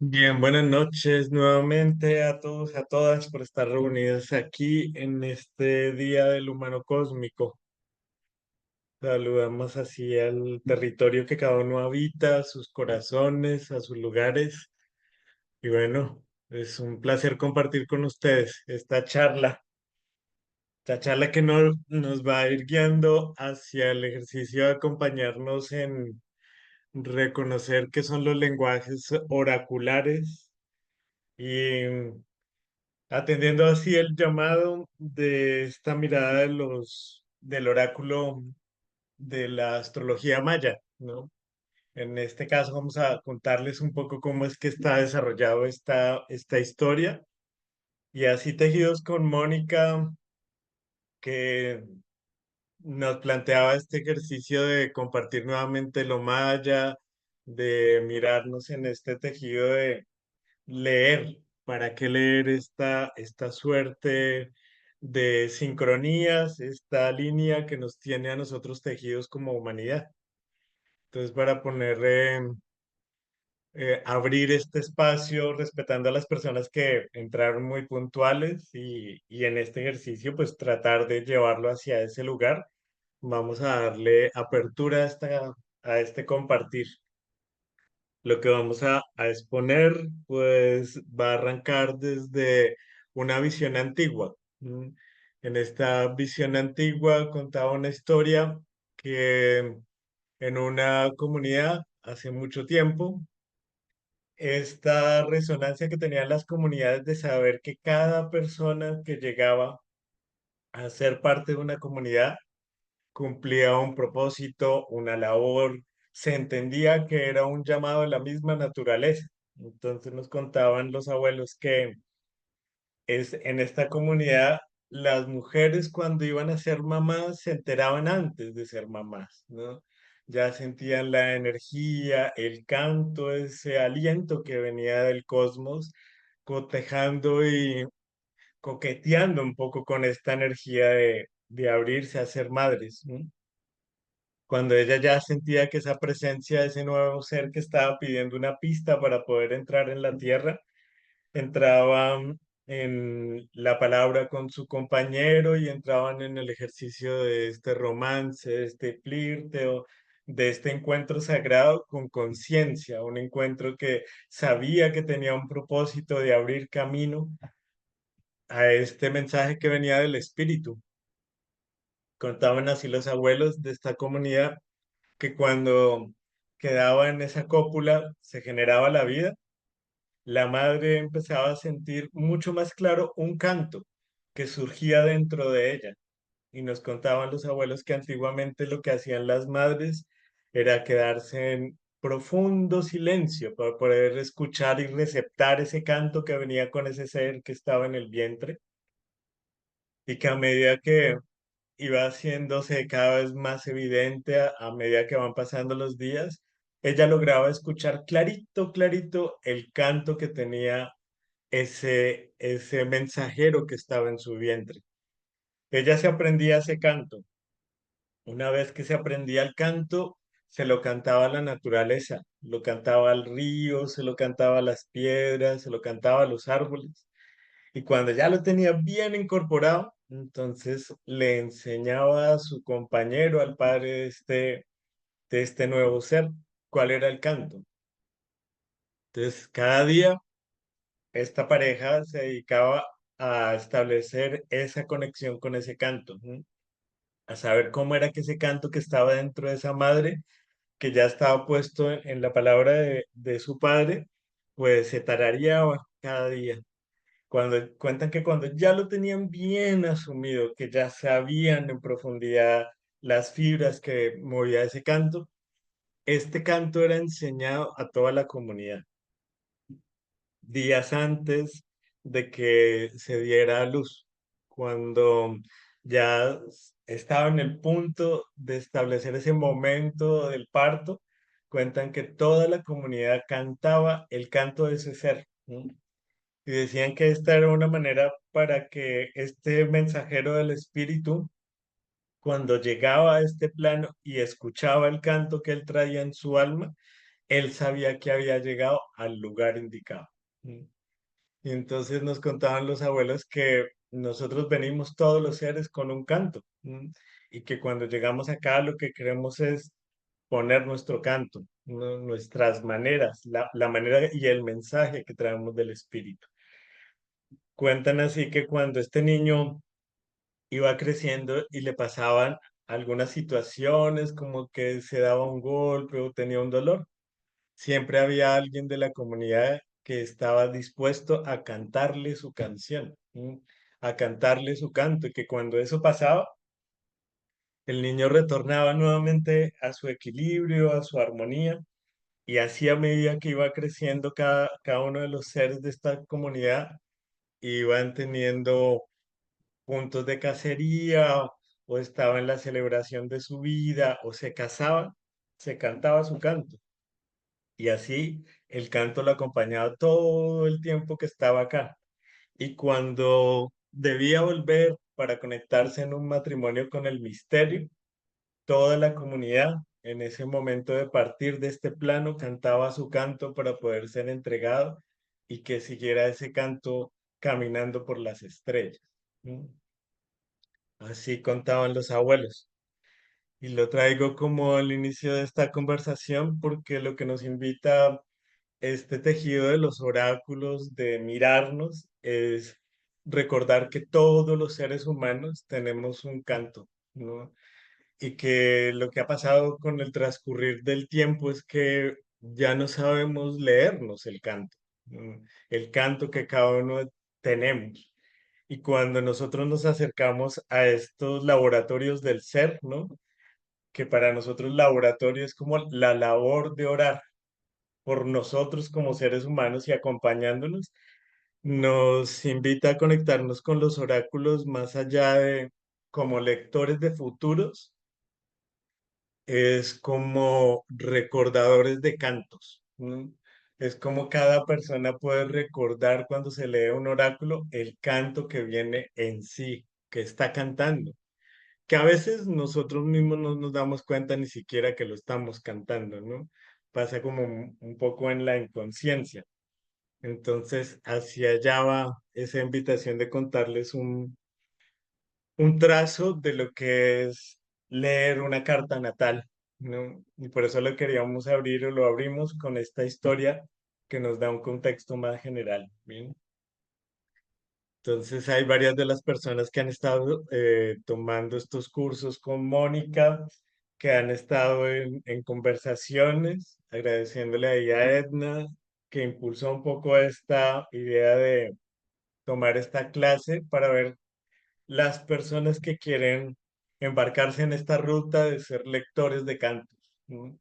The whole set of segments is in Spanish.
Bien, buenas noches nuevamente a todos, a todas por estar reunidos aquí en este Día del Humano Cósmico. Saludamos así al territorio que cada uno habita, a sus corazones, a sus lugares. Y bueno, es un placer compartir con ustedes esta charla que nos va a ir guiando hacia el ejercicio de acompañarnos en reconocer qué son los lenguajes oraculares y atendiendo así el llamado de esta mirada del oráculo de la astrología maya, ¿no? En este caso vamos a contarles un poco cómo es que está desarrollado esta historia. Y así tejidos con Mónica, que nos planteaba este ejercicio de compartir nuevamente lo maya, de mirarnos en este tejido de leer. ¿Para qué leer esta suerte de sincronías, esta línea que nos tiene a nosotros tejidos como humanidad? Entonces, para abrir este espacio respetando a las personas que entraron muy puntuales y en este ejercicio, pues tratar de llevarlo hacia ese lugar, vamos a darle apertura a este compartir. Lo que vamos a exponer, pues va a arrancar desde una visión antigua. ¿M? En esta visión antigua contaba una historia que en una comunidad hace mucho tiempo, esta resonancia que tenían las comunidades de saber que cada persona que llegaba a ser parte de una comunidad cumplía un propósito, una labor, se entendía que era un llamado de la misma naturaleza. Entonces nos contaban los abuelos que en esta comunidad las mujeres cuando iban a ser mamás se enteraban antes de ser mamás, ¿no? Ya sentían la energía, el canto, ese aliento que venía del cosmos, cotejando y coqueteando un poco con esta energía de abrirse a ser madres, ¿no? Cuando ella ya sentía que esa presencia de ese nuevo ser que estaba pidiendo una pista para poder entrar en la tierra, entraban en la palabra con su compañero y entraban en el ejercicio de este romance, de este flirteo, de este encuentro sagrado con conciencia, un encuentro que sabía que tenía un propósito de abrir camino a este mensaje que venía del espíritu. Contaban así los abuelos de esta comunidad que cuando quedaba en esa cópula se generaba la vida, la madre empezaba a sentir mucho más claro un canto que surgía dentro de ella. Y nos contaban los abuelos que antiguamente lo que hacían las madres era quedarse en profundo silencio para poder escuchar y receptar ese canto que venía con ese ser que estaba en el vientre y que a medida que iba haciéndose cada vez más evidente a medida que van pasando los días, ella lograba escuchar clarito, clarito el canto que tenía ese mensajero que estaba en su vientre. Ella se aprendía ese canto. Una vez que se aprendía el canto, se lo cantaba a la naturaleza, lo cantaba al río, se lo cantaba a las piedras, se lo cantaba a los árboles. Y cuando ya lo tenía bien incorporado, entonces le enseñaba a su compañero, al padre de este nuevo ser, cuál era el canto. Entonces, cada día esta pareja se dedicaba a establecer esa conexión con ese canto, ¿no? A saber cómo era que ese canto que estaba dentro de esa madre, que ya estaba puesto en la palabra de su padre, pues se tarareaba cada día. Cuando cuentan que cuando ya lo tenían bien asumido, que ya sabían en profundidad las fibras que movía ese canto, este canto era enseñado a toda la comunidad días antes de que se diera a luz, cuando ya estaba en el punto de establecer ese momento del parto, cuentan que toda la comunidad cantaba el canto de ese ser, ¿no? Y decían que esta era una manera para que este mensajero del espíritu, cuando llegaba a este plano y escuchaba el canto que él traía en su alma, él sabía que había llegado al lugar indicado. ¿Mm? Y entonces nos contaban los abuelos que nosotros venimos todos los seres con un canto. ¿Mm? Y que cuando llegamos acá lo que queremos es poner nuestro canto, ¿no? Nuestras maneras, la manera y el mensaje que traemos del espíritu. Cuentan así que cuando este niño iba creciendo y le pasaban algunas situaciones como que se daba un golpe o tenía un dolor, siempre había alguien de la comunidad que estaba dispuesto a cantarle su canción, ¿sí? A cantarle su canto, y que cuando eso pasaba, el niño retornaba nuevamente a su equilibrio, a su armonía, y así a medida que iba creciendo cada uno de los seres de esta comunidad, iban teniendo puntos de cacería o estaba en la celebración de su vida o se casaban, se cantaba su canto. Y así el canto lo acompañaba todo el tiempo que estaba acá. Y cuando debía volver para conectarse en un matrimonio con el misterio, toda la comunidad en ese momento de partir de este plano cantaba su canto para poder ser entregado y que siguiera ese canto caminando por las estrellas. ¿Mm? Así contaban los abuelos. Y lo traigo como al inicio de esta conversación porque lo que nos invita este tejido de los oráculos, de mirarnos, es recordar que todos los seres humanos tenemos un canto, ¿no? Y que lo que ha pasado con el transcurrir del tiempo es que ya no sabemos leernos el canto, ¿no? El canto que cada uno tenemos. Y cuando nosotros nos acercamos a estos laboratorios del ser, ¿no? Que para nosotros laboratorio es como la labor de orar por nosotros como seres humanos y acompañándonos, nos invita a conectarnos con los oráculos más allá de como lectores de futuros, es como recordadores de cantos. ¿No? Es como cada persona puede recordar cuando se lee un oráculo el canto que viene en sí, que está cantando, que a veces nosotros mismos no nos damos cuenta ni siquiera que lo estamos cantando, ¿no? Pasa como un poco en la inconsciencia. Entonces, hacia allá va esa invitación de contarles un trazo de lo que es leer una carta natal, ¿no? Y por eso lo queríamos abrir o lo abrimos con esta historia que nos da un contexto más general, ¿bien? Entonces, hay varias de las personas que han estado tomando estos cursos con Mónica, que han estado en conversaciones, agradeciéndole ahí a Edna, que impulsó un poco esta idea de tomar esta clase para ver las personas que quieren embarcarse en esta ruta de ser lectores de cantos, ¿no?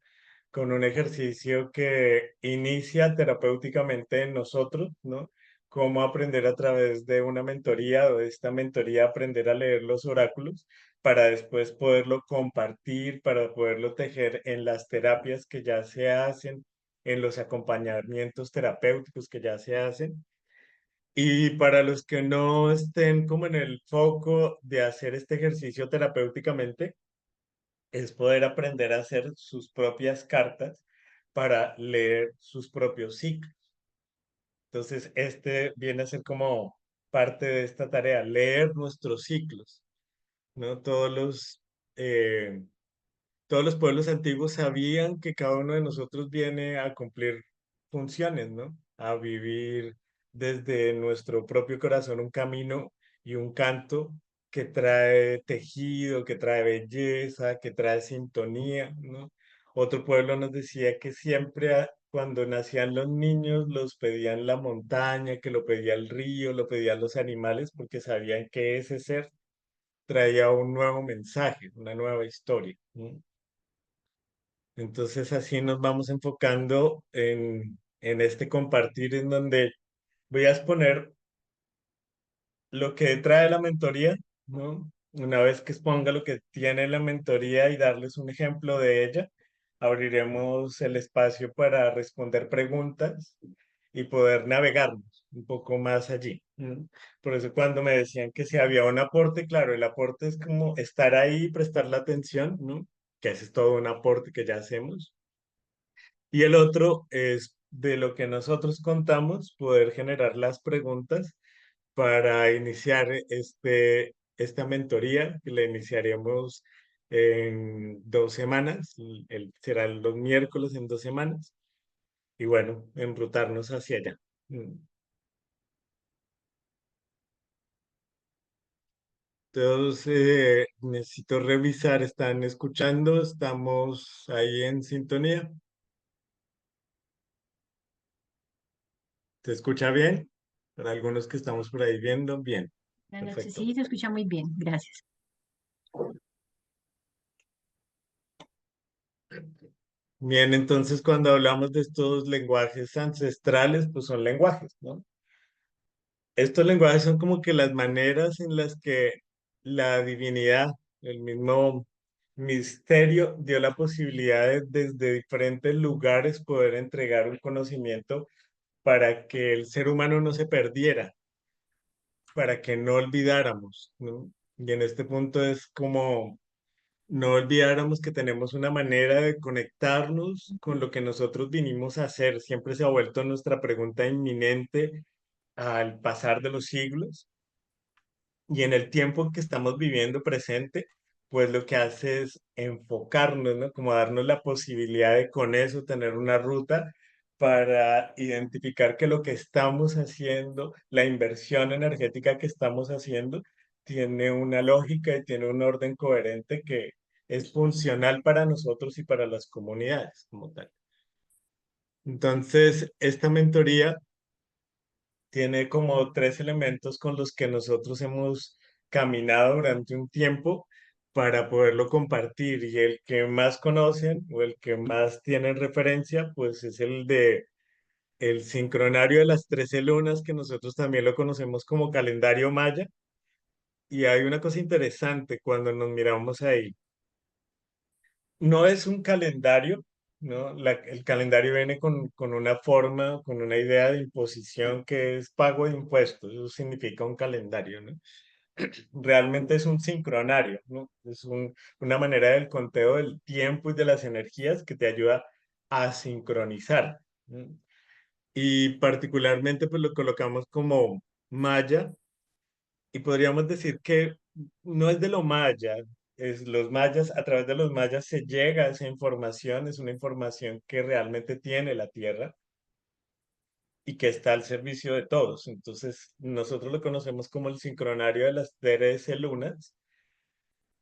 Con un ejercicio que inicia terapéuticamente en nosotros, ¿no? Cómo aprender a través de una mentoría o de esta mentoría aprender a leer los oráculos para después poderlo compartir, para poderlo tejer en las terapias que ya se hacen, en los acompañamientos terapéuticos que ya se hacen. Y para los que no estén como en el foco de hacer este ejercicio terapéuticamente, es poder aprender a hacer sus propias cartas para leer sus propios ciclos. Entonces, este viene a ser como parte de esta tarea, leer nuestros ciclos, ¿no? Eh, todos los pueblos antiguos sabían que cada uno de nosotros viene a cumplir funciones, ¿no? A vivir desde nuestro propio corazón un camino y un canto que trae tejido, que trae belleza, que trae sintonía, ¿no? Otro pueblo nos decía que siempre cuando nacían los niños los pedían la montaña, que lo pedía el río, lo pedían los animales, porque sabían que ese ser traía un nuevo mensaje, una nueva historia, ¿no? Entonces así nos vamos enfocando en este compartir en donde voy a exponer lo que trae la mentoría, ¿no? Una vez que exponga lo que tiene la mentoría y darles un ejemplo de ella, abriremos el espacio para responder preguntas y poder navegarnos un poco más allí, ¿no? Por eso cuando me decían que si había un aporte, claro, el aporte es como estar ahí y prestar la atención, ¿no? Que ese es todo un aporte que ya hacemos Y el otro es de lo que nosotros contamos, poder generar las preguntas para iniciar esta mentoría, que la iniciaremos en 2 semanas, será los miércoles en 2 semanas, y bueno, enrutarnos hacia allá. Mm. Entonces, necesito revisar, ¿están escuchando? ¿Estamos ahí en sintonía? ¿Se escucha bien? Para algunos que estamos por ahí viendo, bien, Buenas noches, perfecto. sí, se escucha muy bien, gracias. Bien, entonces cuando hablamos de estos lenguajes ancestrales, pues son lenguajes, ¿no? Estos lenguajes son como que las maneras en las que la divinidad, el mismo misterio, dio la posibilidad de desde diferentes lugares poder entregar un conocimiento para que el ser humano no se perdiera, para que no olvidáramos, ¿no? Y en este punto es como no olvidáramos que tenemos una manera de conectarnos con lo que nosotros vinimos a hacer. Siempre se ha vuelto nuestra pregunta inminente al pasar de los siglos. Y en el tiempo que estamos viviendo presente, pues lo que hace es enfocarnos, ¿no? Como darnos la posibilidad de con eso tener una ruta para identificar que lo que estamos haciendo, la inversión energética que estamos haciendo, tiene una lógica y tiene un orden coherente que es funcional para nosotros y para las comunidades como tal. Entonces, esta mentoría tiene como 3 elementos con los que nosotros hemos caminado durante un tiempo para poderlo compartir. Y el que más conocen o el que más tienen referencia, pues es el de el sincronario de las 13 lunas, que nosotros también lo conocemos como calendario maya. Y hay una cosa interesante cuando nos miramos ahí. No es un calendario, ¿no? El calendario viene con una forma, con una idea de imposición que es pago de impuestos. Eso significa un calendario, ¿no? Realmente es un sincronario, ¿no? Es una manera del conteo del tiempo y de las energías que te ayuda a sincronizar, ¿no? Y particularmente pues lo colocamos como maya y podríamos decir que no es de lo maya, es los mayas, a través de los mayas se llega a esa información, es una información que realmente tiene la Tierra y que está al servicio de todos. Entonces, nosotros lo conocemos como el sincronario de las 13 lunas.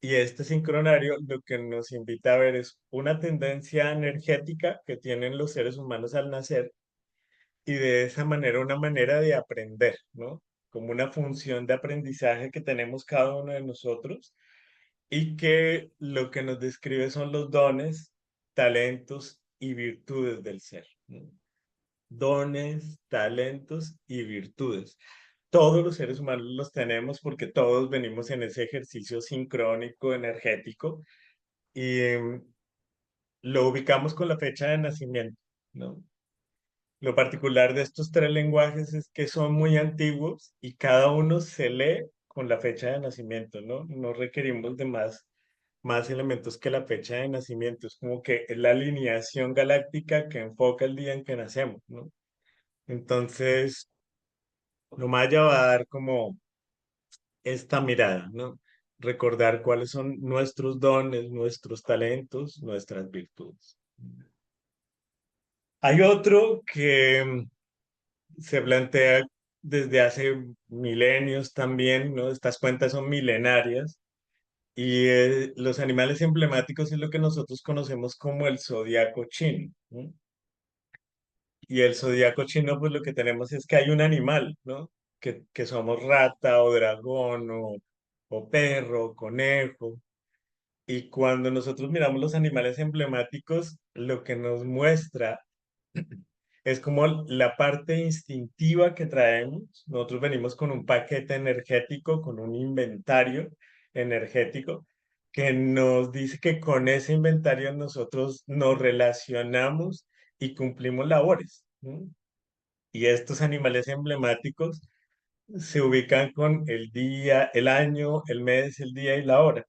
Y este sincronario lo que nos invita a ver es una tendencia energética que tienen los seres humanos al nacer y de esa manera una manera de aprender, ¿no? Como una función de aprendizaje que tenemos cada uno de nosotros y que lo que nos describe son los dones, talentos y virtudes del ser, ¿no? Dones, talentos y virtudes. Todos los seres humanos los tenemos porque todos venimos en ese ejercicio sincrónico energético y lo ubicamos con la fecha de nacimiento, ¿no? Lo particular de estos 3 lenguajes es que son muy antiguos y cada uno se lee con la fecha de nacimiento, ¿no? No requerimos de más elementos que la fecha de nacimiento. Es como que es la alineación galáctica que enfoca el día en que nacemos, ¿no? Entonces, lo maya va a dar como esta mirada, ¿no? Recordar cuáles son nuestros dones, nuestros talentos, nuestras virtudes. Hay otro que se plantea desde hace milenios también, ¿no? Estas cuentas son milenarias y los animales emblemáticos es lo que nosotros conocemos como el zodiaco chino, ¿no? Y el zodiaco chino, pues lo que tenemos es que hay un animal, ¿no? Que somos rata o dragón o perro, o conejo. Y cuando nosotros miramos los animales emblemáticos, lo que nos muestra es como la parte instintiva que traemos. Nosotros venimos con un paquete energético, con un inventario energético, que nos dice que con ese inventario nosotros nos relacionamos y cumplimos labores, ¿no? Y estos animales emblemáticos se ubican con el día, el año, el mes, el día y la hora.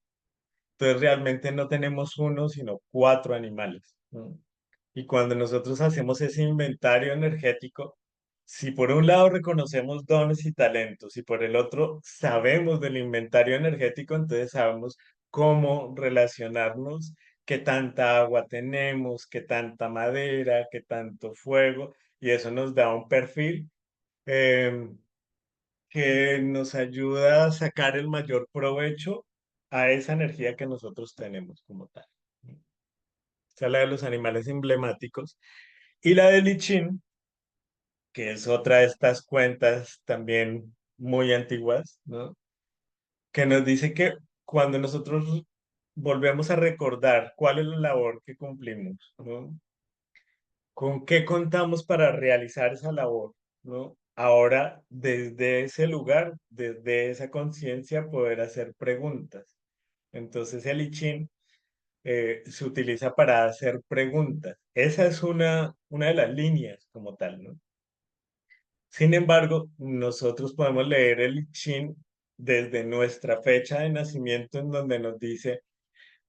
Entonces realmente no tenemos uno, sino 4 animales, ¿no? Y cuando nosotros hacemos ese inventario energético, si por un lado reconocemos dones y talentos y por el otro sabemos del inventario energético, entonces sabemos cómo relacionarnos, qué tanta agua tenemos, qué tanta madera, qué tanto fuego, y eso nos da un perfil em, que nos ayuda a sacar el mayor provecho a esa energía que nosotros tenemos como tal. Esa es la de los animales emblemáticos. Y la de Lichín, que es otra de estas cuentas también muy antiguas, ¿no? Que nos dice que cuando nosotros volvemos a recordar cuál es la labor que cumplimos, ¿no? ¿Con qué contamos para realizar esa labor, ¿no? Ahora, desde ese lugar, desde esa conciencia, poder hacer preguntas. Entonces, el I Ching se utiliza para hacer preguntas. Esa es una de las líneas como tal, ¿no? Sin embargo, nosotros podemos leer el I Ching desde nuestra fecha de nacimiento, en donde nos dice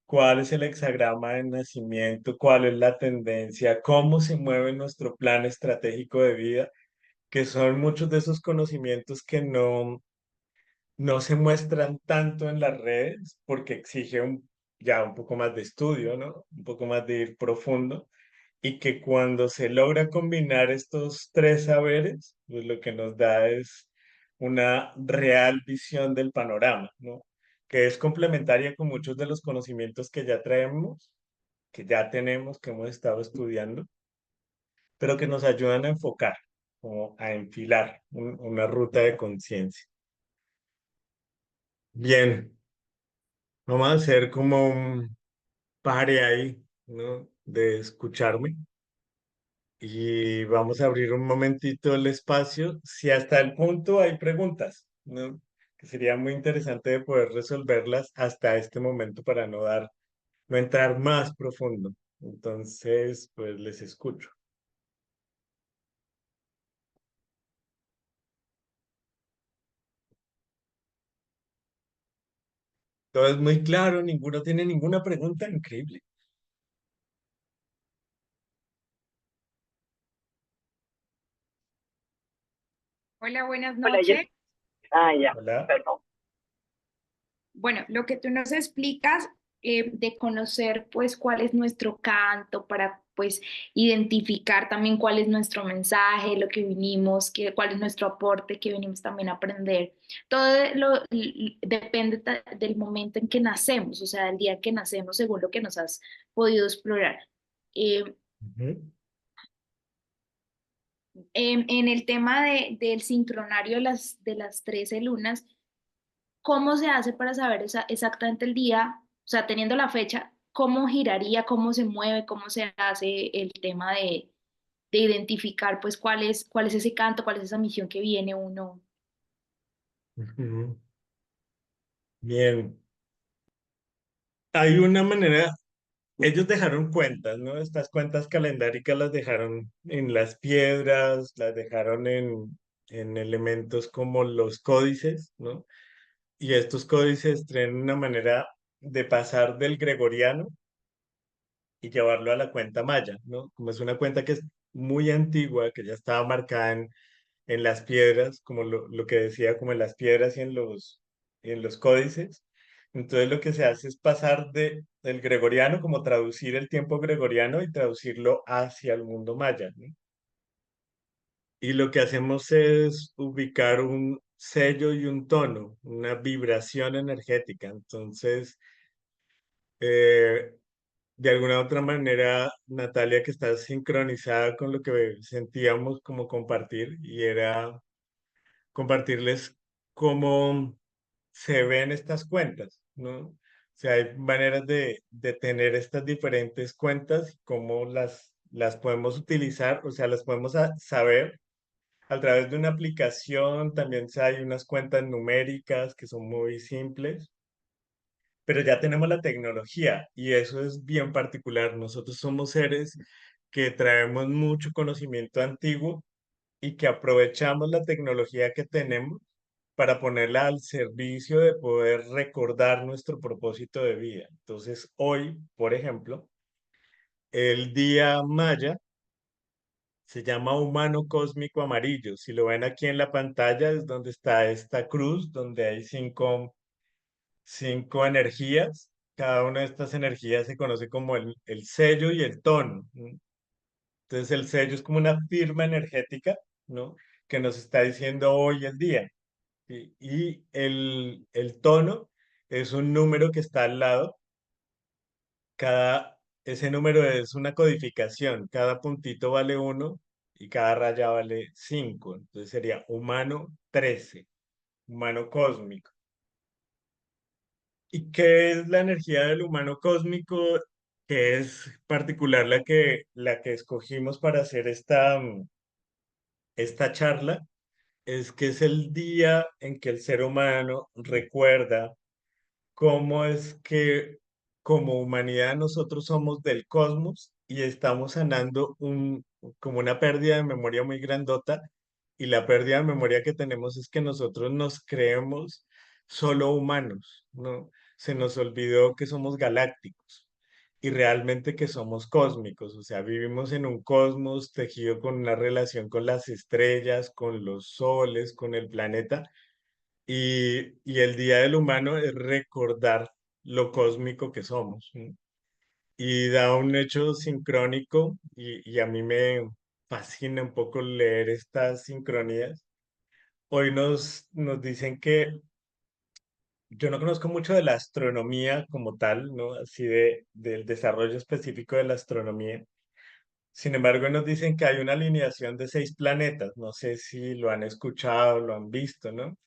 cuál es el hexagrama de nacimiento, cuál es la tendencia, cómo se mueve nuestro plan estratégico de vida, que son muchos de esos conocimientos que no se muestran tanto en las redes porque exige ya un poco más de estudio, ¿no? Un poco más de ir profundo y que cuando se logra combinar estos tres saberes, pues lo que nos da es una real visión del panorama, ¿no? Que es complementaria con muchos de los conocimientos que ya traemos, que ya tenemos, que hemos estado estudiando, pero que nos ayudan a enfocar, como a enfilar una ruta de conciencia. Bien, vamos a hacer como un pare ahí, ¿no? De escucharme. Y vamos a abrir un momentito el espacio. Si hasta el punto hay preguntas, ¿no? Que sería muy interesante de poder resolverlas hasta este momento para no entrar más profundo. Entonces, pues les escucho. Todo es muy claro, ninguno tiene ninguna pregunta, increíble. Hola, buenas Hola, yo. noches. Ah, ya, Hola. perdón. Bueno, lo que tú nos explicas de conocer pues cuál es nuestro canto para pues identificar también cuál es nuestro mensaje, lo que vinimos, cuál es nuestro aporte, que venimos también a aprender. Depende del momento en que nacemos, o sea, del día que nacemos según lo que nos has podido explorar. Eh, Ujú. en el tema del sincronario de las 13 lunas, ¿cómo se hace para saber exactamente el día? O sea, teniendo la fecha, ¿cómo giraría, cómo se mueve, cómo se hace el tema de identificar, pues, cuál es ese canto, cuál es esa misión que viene uno? Ujú. Bien. Hay una manera, ellos dejaron cuentas, ¿no? Estas cuentas calendáricas las dejaron en las piedras, las dejaron en elementos como los códices, ¿no? Y estos códices traen una manera de pasar del gregoriano y llevarlo a la cuenta maya, ¿no? Como es una cuenta que es muy antigua, que ya estaba marcada en las piedras, como lo que decía, como en las piedras y en los códices. Entonces lo que se hace es pasar del gregoriano, como traducir el tiempo gregoriano y traducirlo hacia el mundo maya, ¿no? Y lo que hacemos es ubicar un sello y un tono, una vibración energética. Entonces, eh, de alguna otra manera, Natalia, que está sincronizada con lo que sentíamos como compartir, y era compartirles cómo se ven estas cuentas, ¿no? O sea, hay maneras de tener estas diferentes cuentas y cómo las podemos utilizar, o sea, las podemos saber a través de una aplicación. También hay unas cuentas numéricas que son muy simples, pero ya tenemos la tecnología y eso es bien particular. Nosotros somos seres que traemos mucho conocimiento antiguo y que aprovechamos la tecnología que tenemos para ponerla al servicio de poder recordar nuestro propósito de vida. Entonces, hoy, por ejemplo, el día maya se llama humano cósmico amarillo. Si lo ven aquí en la pantalla es donde está esta cruz, donde hay cinco energías. Cada una de estas energías se conoce como el sello y el tono. Entonces el sello es como una firma energética, ¿no? Que nos está diciendo hoy el día. ¿Sí? Y el tono es un número que está al lado. Ese número es una codificación. Cada puntito vale uno y cada raya vale 5. Entonces sería humano 13, humano cósmico. ¿Y qué es la energía del humano cósmico? Que es particular la que escogimos para hacer esta charla, es que es el día en que el ser humano recuerda cómo es que como humanidad nosotros somos del cosmos y estamos sanando como una pérdida de memoria muy grandota, y la pérdida de memoria que tenemos es que nosotros nos creemos solo humanos, ¿no? Se nos olvidó que somos galácticos y realmente que somos cósmicos, o sea, vivimos en un cosmos tejido con una relación con las estrellas, con los soles, con el planeta, y el Día del Humano es recordar lo cósmico que somos. ¿No? Y da un hecho sincrónico, y a mí me fascina un poco leer estas sincronías. Hoy nos dicen que yo no conozco mucho de la astronomía como tal, ¿no? Así del desarrollo específico de la astronomía. Sin embargo, nos dicen que hay una alineación de 6 planetas. No sé si lo han escuchado, lo han visto, ¿no?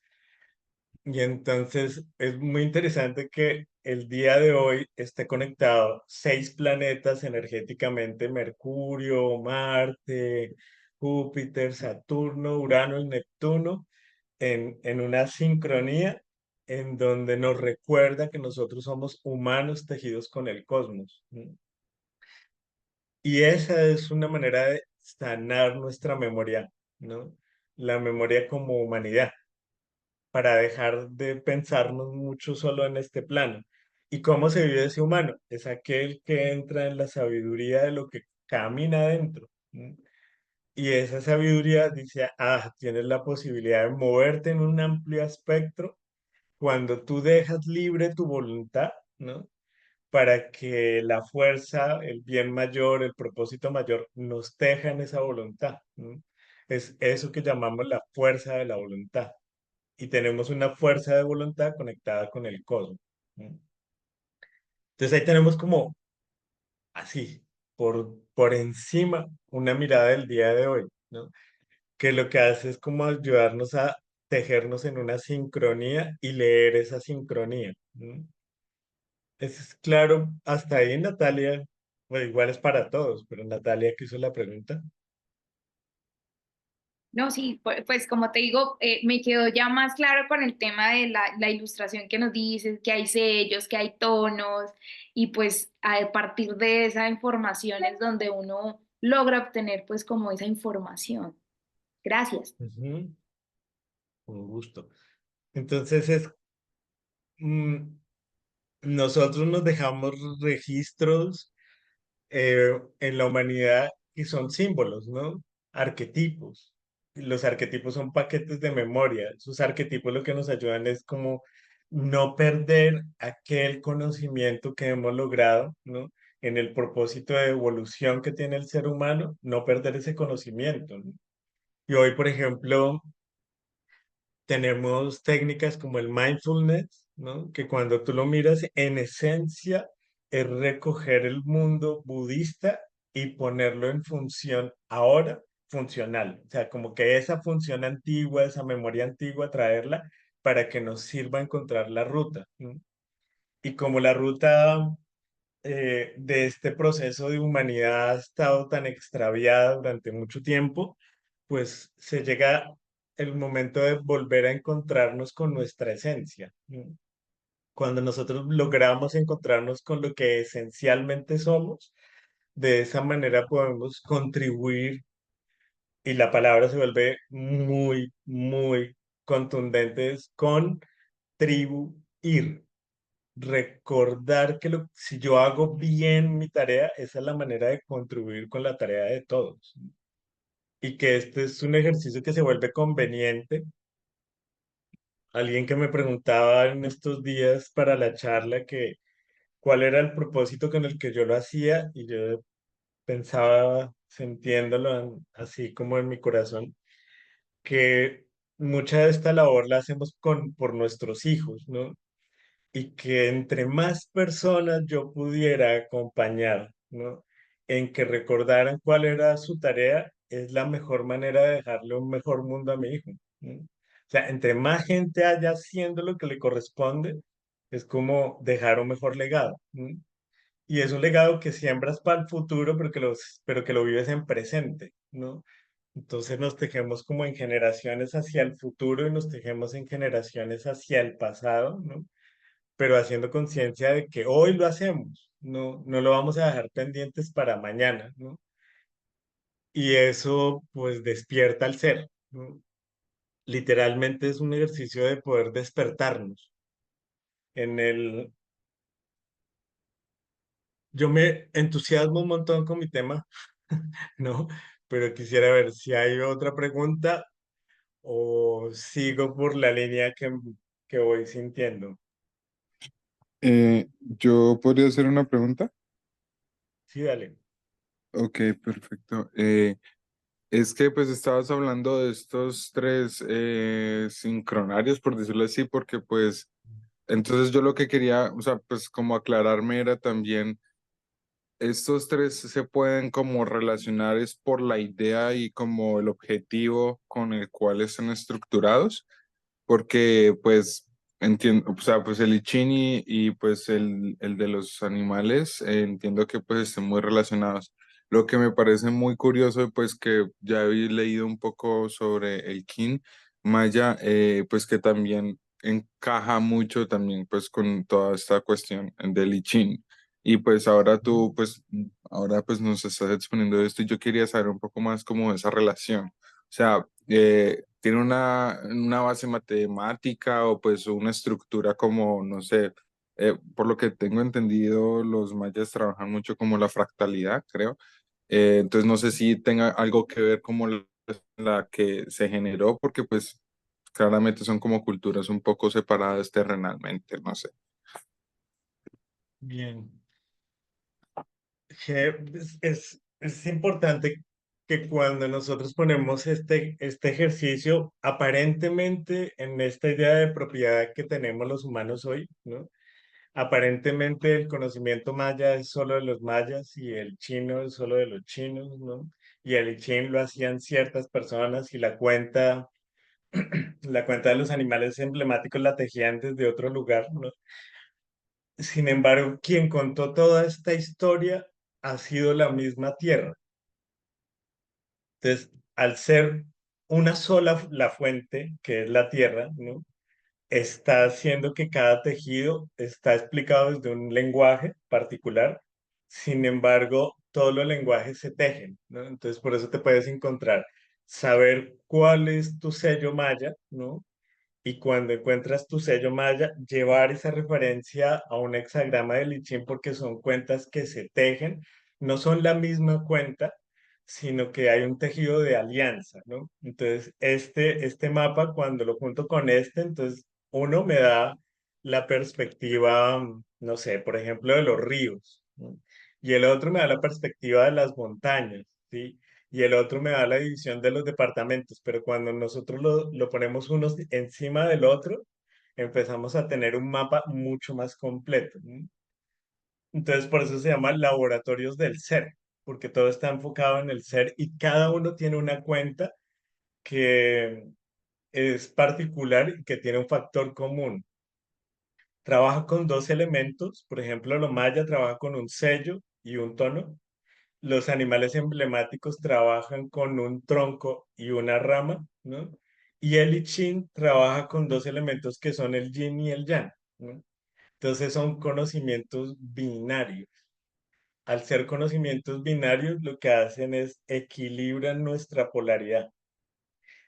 Y entonces es muy interesante que el día de hoy esté conectado 6 planetas energéticamente: Mercurio, Marte, Júpiter, Saturno, Urano y Neptuno, en una sincronía en donde nos recuerda que nosotros somos humanos tejidos con el cosmos. ¿No? Y esa es una manera de sanar nuestra memoria, ¿no? La memoria como humanidad, para dejar de pensarnos mucho solo en este plano. ¿Y cómo se vive ese humano? Es aquel que entra en la sabiduría de lo que camina adentro. ¿No? Y esa sabiduría dice, tienes la posibilidad de moverte en un amplio espectro cuando tú dejas libre tu voluntad, ¿no? Para que la fuerza, el bien mayor, el propósito mayor nos teja en esa voluntad. ¿No? Es eso que llamamos la fuerza de la voluntad, y tenemos una fuerza de voluntad conectada con el cosmos. ¿No? Entonces ahí tenemos como así, por encima, una mirada del día de hoy, ¿no? Que lo que hace es como ayudarnos a tejernos en una sincronía y leer esa sincronía. ¿No? Es claro, hasta ahí Natalia, bueno, igual es para todos, pero Natalia que hizo la pregunta. No, sí, pues, como te digo, me quedó ya más claro con el tema de la ilustración que nos dices, que hay sellos, que hay tonos, y pues a partir de esa información es donde uno logra obtener pues como esa información. Gracias. Ujú. Con gusto. Entonces mm, nosotros nos dejamos registros en la humanidad que son símbolos, ¿no? Arquetipos. Los arquetipos son paquetes de memoria. Sus arquetipos lo que nos ayudan es como no perder aquel conocimiento que hemos logrado, ¿no? En el propósito de evolución que tiene el ser humano, no perder ese conocimiento, ¿no? Y hoy, por ejemplo, tenemos técnicas como el mindfulness, ¿no? Que cuando tú lo miras, en esencia es recoger el mundo budista y ponerlo en función ahora funcional. O sea, como que esa función antigua, esa memoria antigua, traerla para que nos sirva a encontrar la ruta. ¿No? Y como la ruta de este proceso de humanidad ha estado tan extraviada durante mucho tiempo, pues se llega el momento de volver a encontrarnos con nuestra esencia. ¿No? Cuando nosotros logramos encontrarnos con lo que esencialmente somos, de esa manera podemos contribuir, y la palabra se vuelve muy, muy contundente, es contribuir. recordar que si yo hago bien mi tarea, esa es la manera de contribuir con la tarea de todos. Y que este es un ejercicio que se vuelve conveniente. Alguien que me preguntaba en estos días para la charla que cuál era el propósito con el que yo lo hacía y yo pensaba, sintiéndolo así como en mi corazón, que mucha de esta labor la hacemos por nuestros hijos, ¿no? Y que entre más personas yo pudiera acompañar, ¿no? En que recordaran cuál era su tarea, es la mejor manera de dejarle un mejor mundo a mi hijo, ¿no? O sea, entre más gente haya haciendo lo que le corresponde, es como dejar un mejor legado, ¿no? Y es un legado que siembras para el futuro, pero que lo vives en presente, ¿no? Entonces nos tejemos como en generaciones hacia el futuro y nos tejemos en generaciones hacia el pasado, ¿no? Pero haciendo conciencia de que hoy lo hacemos, no lo vamos a dejar pendientes para mañana, ¿no? Y eso pues despierta al ser, ¿no? Literalmente es un ejercicio de poder despertarnos. En el, yo me entusiasmo un montón con mi tema, ¿no? Pero quisiera ver si hay otra pregunta o sigo por la línea que voy sintiendo. Yo podría hacer una pregunta. Sí, dale. Ok, perfecto. Es que pues estabas hablando de estos tres sincronarios, por decirlo así, porque pues entonces yo lo que quería, o sea, pues como aclararme era también, estos tres se pueden como relacionar es por la idea y como el objetivo con el cual están estructurados, porque pues entiendo, o sea, pues el I Ching pues el de los animales, entiendo que pues estén muy relacionados. Lo que me parece muy curioso, pues que ya había leído un poco sobre el Kin Maya, pues que también encaja mucho también pues con toda esta cuestión del I Ching. Y pues ahora tú, pues ahora pues nos estás exponiendo esto y yo quería saber un poco más como esa relación. O sea, tiene una base matemática o pues una estructura como, no sé, por lo que tengo entendido, los mayas trabajan mucho como la fractalidad, creo. Entonces no sé si tenga algo que ver como la que se generó, porque pues claramente son como culturas un poco separadas terrenalmente, no sé. Bien. Que es importante que cuando nosotros ponemos este ejercicio, aparentemente en esta idea de propiedad que tenemos los humanos hoy, ¿no? Aparentemente el conocimiento maya es solo de los mayas y el chino es solo de los chinos, ¿no? Y el I Ching lo hacían ciertas personas y la cuenta de los animales emblemáticos la tejían desde otro lugar, ¿no? Sin embargo, quien contó toda esta historia ha sido la misma tierra. Entonces, al ser una sola la fuente, que es la tierra, ¿no? Está haciendo que cada tejido está explicado desde un lenguaje particular. Sin embargo, todos los lenguajes se tejen, ¿no? Entonces, por eso te puedes encontrar, saber cuál es tu sello maya, ¿no? Y cuando encuentras tu sello maya, llevar esa referencia a un hexagrama de Lichín porque son cuentas que se tejen, no son la misma cuenta, sino que hay un tejido de alianza, ¿no? Entonces, este mapa, cuando lo junto con entonces uno me da la perspectiva, no sé, por ejemplo, de los ríos, ¿no? Y el otro me da la perspectiva de las montañas, ¿sí? Y el otro me da la división de los departamentos, pero cuando nosotros lo ponemos unos encima del otro, empezamos a tener un mapa mucho más completo, ¿no? Entonces, por eso se llama laboratorios del ser, porque todo está enfocado en el ser y cada uno tiene una cuenta que es particular y que tiene un factor común. Trabaja con dos elementos, por ejemplo, lo maya trabaja con un sello y un tono. Los animales emblemáticos trabajan con un tronco y una rama, ¿no? Y el I Ching trabaja con dos elementos que son el yin y el yang, ¿no? Entonces son conocimientos binarios. Al ser conocimientos binarios, lo que hacen es equilibran nuestra polaridad.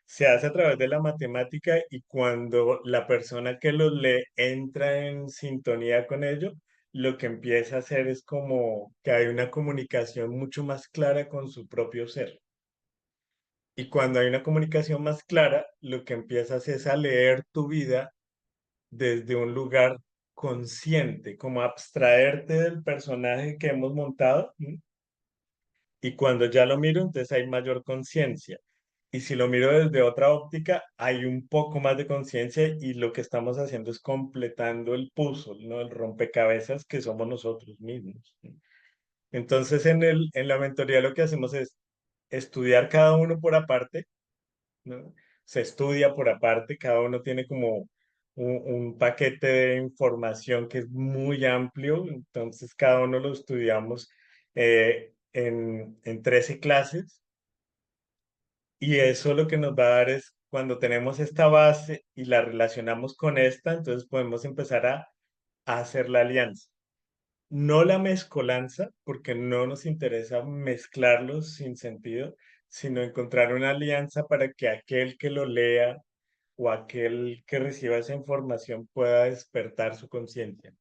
se hace a través de la matemática y cuando la persona que lo lee entra en sintonía con ello, lo que empieza a hacer es como que hay una comunicación mucho más clara con su propio ser. Y cuando hay una comunicación más clara, lo que empiezas es a leer tu vida desde un lugar consciente, como abstraerte del personaje que hemos montado. ¿M? Y cuando ya lo miro, entonces hay mayor conciencia. Y si lo miro desde otra óptica, hay un poco más de conciencia y lo que estamos haciendo es completando el puzzle, ¿no? El rompecabezas que somos nosotros mismos. ¿No? Entonces, en la mentoría lo que hacemos es estudiar cada uno por aparte, ¿no? Se estudia por aparte, cada uno tiene como un paquete de información que es muy amplio, entonces cada uno lo estudiamos en 13 clases y eso lo que nos va a dar es cuando tenemos esta base y la relacionamos con esta, entonces podemos empezar a hacer la alianza. No la mezcolanza, porque no nos interesa mezclarlos sin sentido, sino encontrar una alianza para que aquel que lo lea o aquel que reciba esa información pueda despertar su conciencia.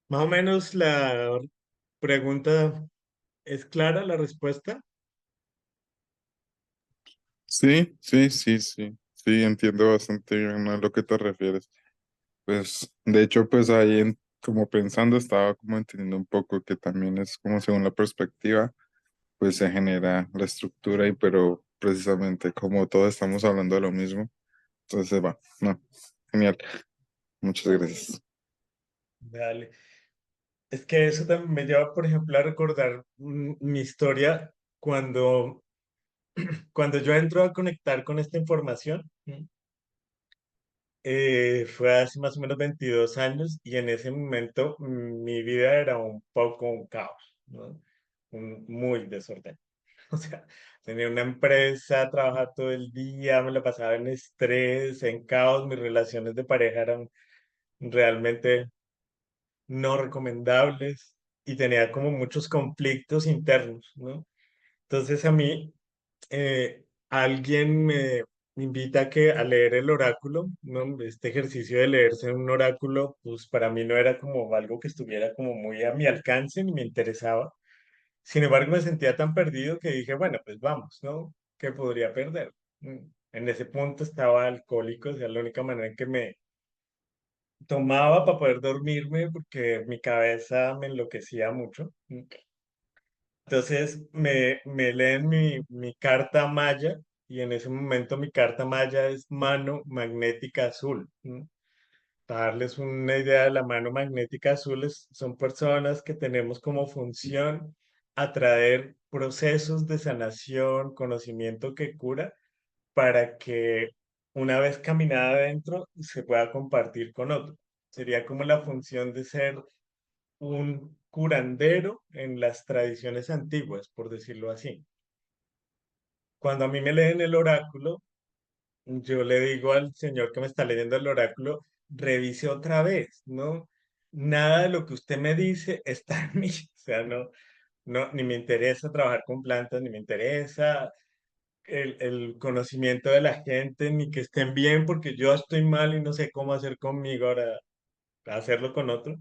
Más o menos la pregunta es clara, la respuesta. Sí, sí, sí, sí, sí, entiendo bastante bien a lo que te refieres. Pues, de hecho, pues ahí como pensando, estaba como entendiendo un poco que también es como según la perspectiva, pues se genera la estructura y pero precisamente como todos estamos hablando de lo mismo, entonces va, no, genial, muchas gracias. Dale. Es que eso también me lleva, por ejemplo, a recordar mi historia cuando, cuando yo entro a conectar con esta información. Fue hace más o menos 22 años y en ese momento mi vida era un poco un caos, ¿no? Muy desorden. O sea, tenía una empresa, trabajaba todo el día, me la pasaba en estrés, en caos, mis relaciones de pareja eran realmente no recomendables y tenía como muchos conflictos internos, ¿no? Entonces a mí alguien me invita a leer el oráculo, ¿no? Este ejercicio de leerse un oráculo, pues para mí no era como algo que estuviera como muy a mi alcance ni me interesaba. Sin embargo, me sentía tan perdido que dije, bueno, pues vamos, ¿no? ¿Qué podría perder? En ese punto estaba alcohólico, o sea, la única manera en que me tomaba para poder dormirme porque mi cabeza me enloquecía mucho. Entonces me leen mi carta maya y en ese momento mi carta maya es mano magnética azul. ¿No? Para darles una idea de la mano magnética azul, son personas que tenemos como función atraer procesos de sanación, conocimiento que cura, para que una vez caminada adentro se pueda compartir con otro. Sería como la función de ser un curandero en las tradiciones antiguas, por decirlo así. Cuando a mí me leen el oráculo, yo le digo al señor que me está leyendo el oráculo, revise otra vez, ¿no? Nada de lo que usted me dice está en mí, o sea, no, ni me interesa trabajar con plantas, ni me interesa el conocimiento de la gente, ni que estén bien porque yo estoy mal y no sé cómo hacer conmigo ahora, hacerlo con otro.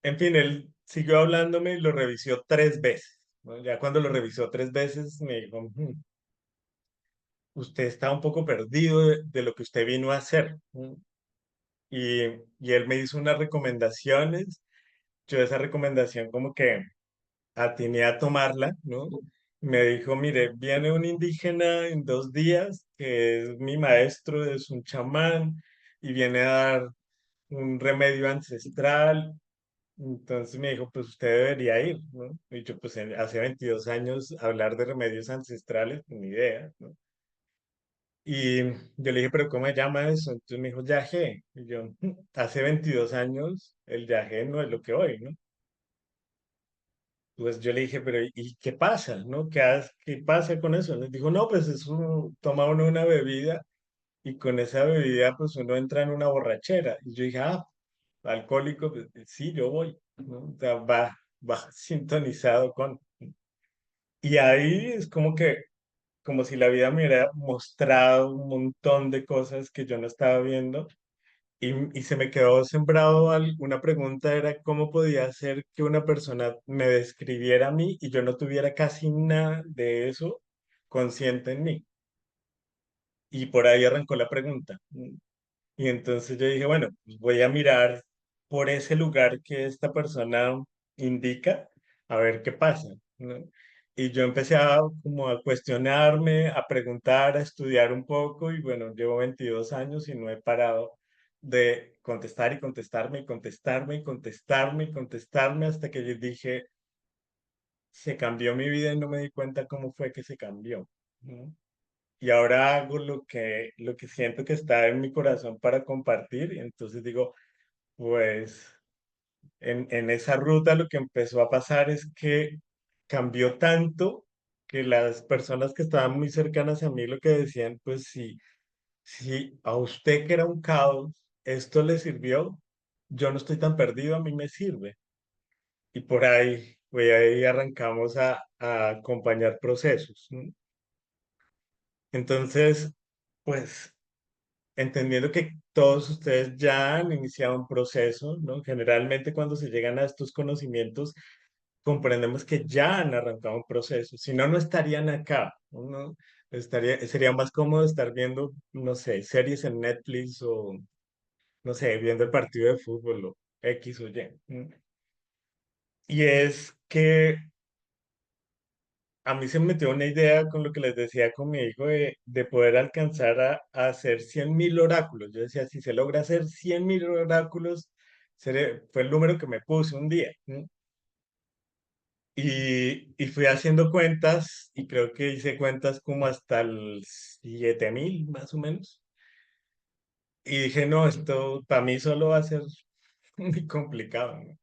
En fin, él siguió hablándome y lo revisó 3 veces. ¿No? Ya cuando lo revisó 3 veces, me dijo, usted está un poco perdido de lo que usted vino a hacer. Y, y él me hizo unas recomendaciones. Yo esa recomendación como que atiné a tomarla, ¿no? Me dijo, mire, viene un indígena en 2 días, que es mi maestro, es un chamán, y viene a dar un remedio ancestral. Entonces me dijo, pues usted debería ir, ¿no? Y yo, pues hace 22 años hablar de remedios ancestrales, pues, ni idea, ¿no? Y yo le dije, pero ¿cómo se llama eso? Entonces me dijo, yagé. Y yo, hace 22 años el yagé no es lo que hoy, ¿no? Pues yo le dije, pero ¿y qué pasa, no? ¿Qué pasa con eso? Nos dijo, no, pues toma uno una bebida y con esa bebida pues uno entra en una borrachera. Y yo dije, alcohólico, pues, sí, yo voy, ¿no? O sea, va sintonizado con. Y ahí es como que como si la vida me hubiera mostrado un montón de cosas que yo no estaba viendo. Y se me quedó sembrado una pregunta, era cómo podía ser que una persona me describiera a mí y yo no tuviera casi nada de eso consciente en mí. Y por ahí arrancó la pregunta. Y entonces yo dije, bueno, pues voy a mirar por ese lugar que esta persona indica, a ver qué pasa, ¿no? Y yo empecé como a cuestionarme, a preguntar, a estudiar un poco y bueno, llevo 22 años y no he parado de contestar y contestarme y contestarme y contestarme y contestarme hasta que yo dije, se cambió mi vida y no me di cuenta cómo fue que se cambió, ¿no? Y ahora hago lo que siento que está en mi corazón para compartir. Y entonces digo, pues en esa ruta lo que empezó a pasar es que cambió tanto que las personas que estaban muy cercanas a mí lo que decían, pues si a usted que era un caos, esto le sirvió, yo no estoy tan perdido, a mí me sirve. Y por ahí, pues ahí arrancamos a acompañar procesos, ¿no? Entonces, pues entendiendo que todos ustedes ya han iniciado un proceso, ¿no? Generalmente cuando se llegan a estos conocimientos, comprendemos que ya han arrancado un proceso, si no, no estarían acá, ¿no? Sería más cómodo estar viendo, no sé, series en Netflix o, no sé, viendo el partido de fútbol o X o Y. ¿No? Y es que a mí se me metió una idea con lo que les decía con mi hijo de poder alcanzar a hacer 100.000 oráculos. Yo decía, si se logra hacer 100.000 oráculos, fue el número que me puse un día. ¿No? Y fui haciendo cuentas y creo que hice cuentas como hasta el 7.000 más o menos. Y dije, no, esto para mí solo va a ser muy complicado. ¿No?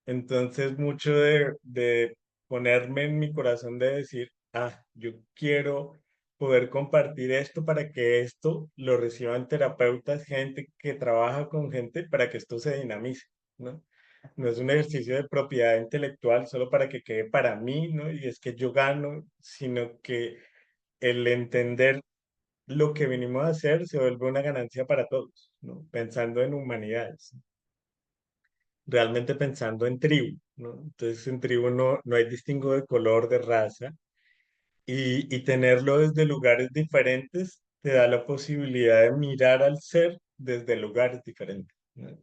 Entonces, mucho de ponerme en mi corazón de decir, yo quiero poder compartir esto para que esto lo reciban terapeutas, gente que trabaja con gente, para que esto se dinamice, ¿no? No es un ejercicio de propiedad intelectual solo para que quede para mí, ¿no? Y es que yo gano, sino que el entender lo que venimos a hacer se vuelve una ganancia para todos, ¿no? Pensando en humanidades, realmente pensando en tribu, ¿no? Entonces en tribu no hay distingo de color, de raza, y tenerlo desde lugares diferentes te da la posibilidad de mirar al ser desde lugares diferentes, ¿no?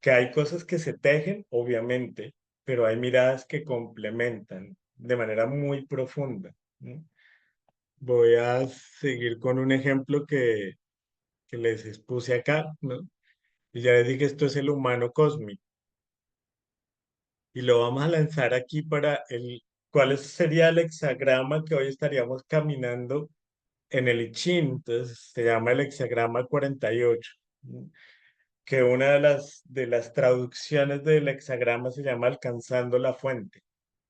Que hay cosas que se tejen, obviamente, pero hay miradas que complementan de manera muy profunda, ¿no? Voy a seguir con un ejemplo que les expuse acá, ¿no? Y ya les dije, esto es el humano cósmico. Y lo vamos a lanzar aquí para ¿cuál sería el hexagrama que hoy estaríamos caminando en el I Ching? Entonces se llama el hexagrama 48, ¿no? Que una de las traducciones del hexagrama se llama alcanzando la fuente,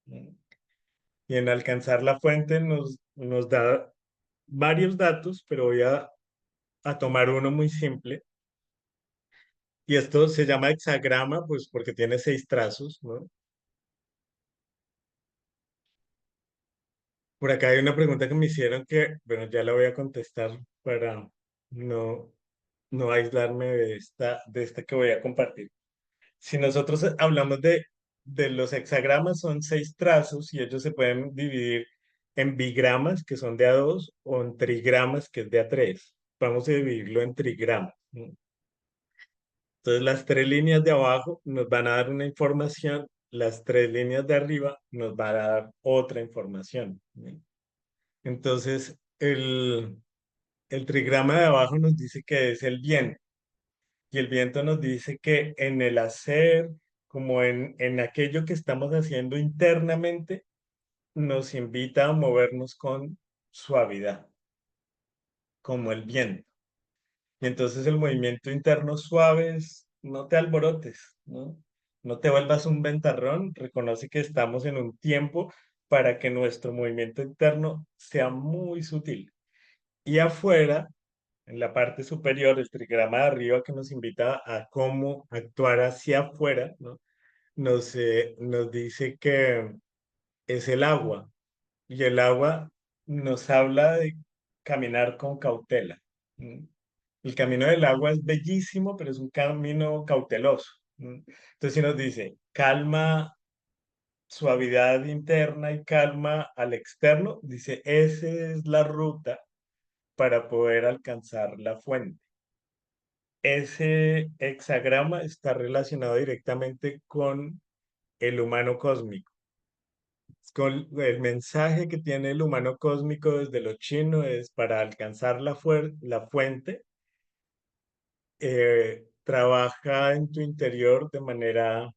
¿no? Y en alcanzar la fuente nos da varios datos, pero voy a tomar uno muy simple. Y esto se llama hexagrama, pues porque tiene 6 trazos, ¿no? Por acá hay una pregunta que me hicieron que, bueno, ya la voy a contestar para no, no aislarme de esta que voy a compartir. Si nosotros hablamos de los hexagramas, son 6 trazos y ellos se pueden dividir en bigramas, que son de a 2, o en trigramas, que es de a 3. Vamos a dividirlo en trigramas, ¿no? Entonces, las 3 líneas de abajo nos van a dar una información, las 3 líneas de arriba nos van a dar otra información, ¿no? Entonces, el trigrama de abajo nos dice que es el viento, y el viento nos dice que en el hacer, como en aquello que estamos haciendo internamente, nos invita a movernos con suavidad, como el viento. Y entonces el movimiento interno suave es, no te alborotes, ¿no? No te vuelvas un ventarrón, reconoce que estamos en un tiempo para que nuestro movimiento interno sea muy sutil. Y afuera, en la parte superior, el trigrama de arriba que nos invita a cómo actuar hacia afuera, ¿no? Nos dice que es el agua. Y el agua nos habla de caminar con cautela. ¿Mm? El camino del agua es bellísimo, pero es un camino cauteloso. ¿Mm? Entonces, si nos dice calma, suavidad interna y calma al externo, dice, esa es la ruta para poder alcanzar la fuente. Ese hexagrama está relacionado directamente con el humano cósmico. Con el mensaje que tiene el humano cósmico desde lo chino es para alcanzar la fuente, trabaja en tu interior de manera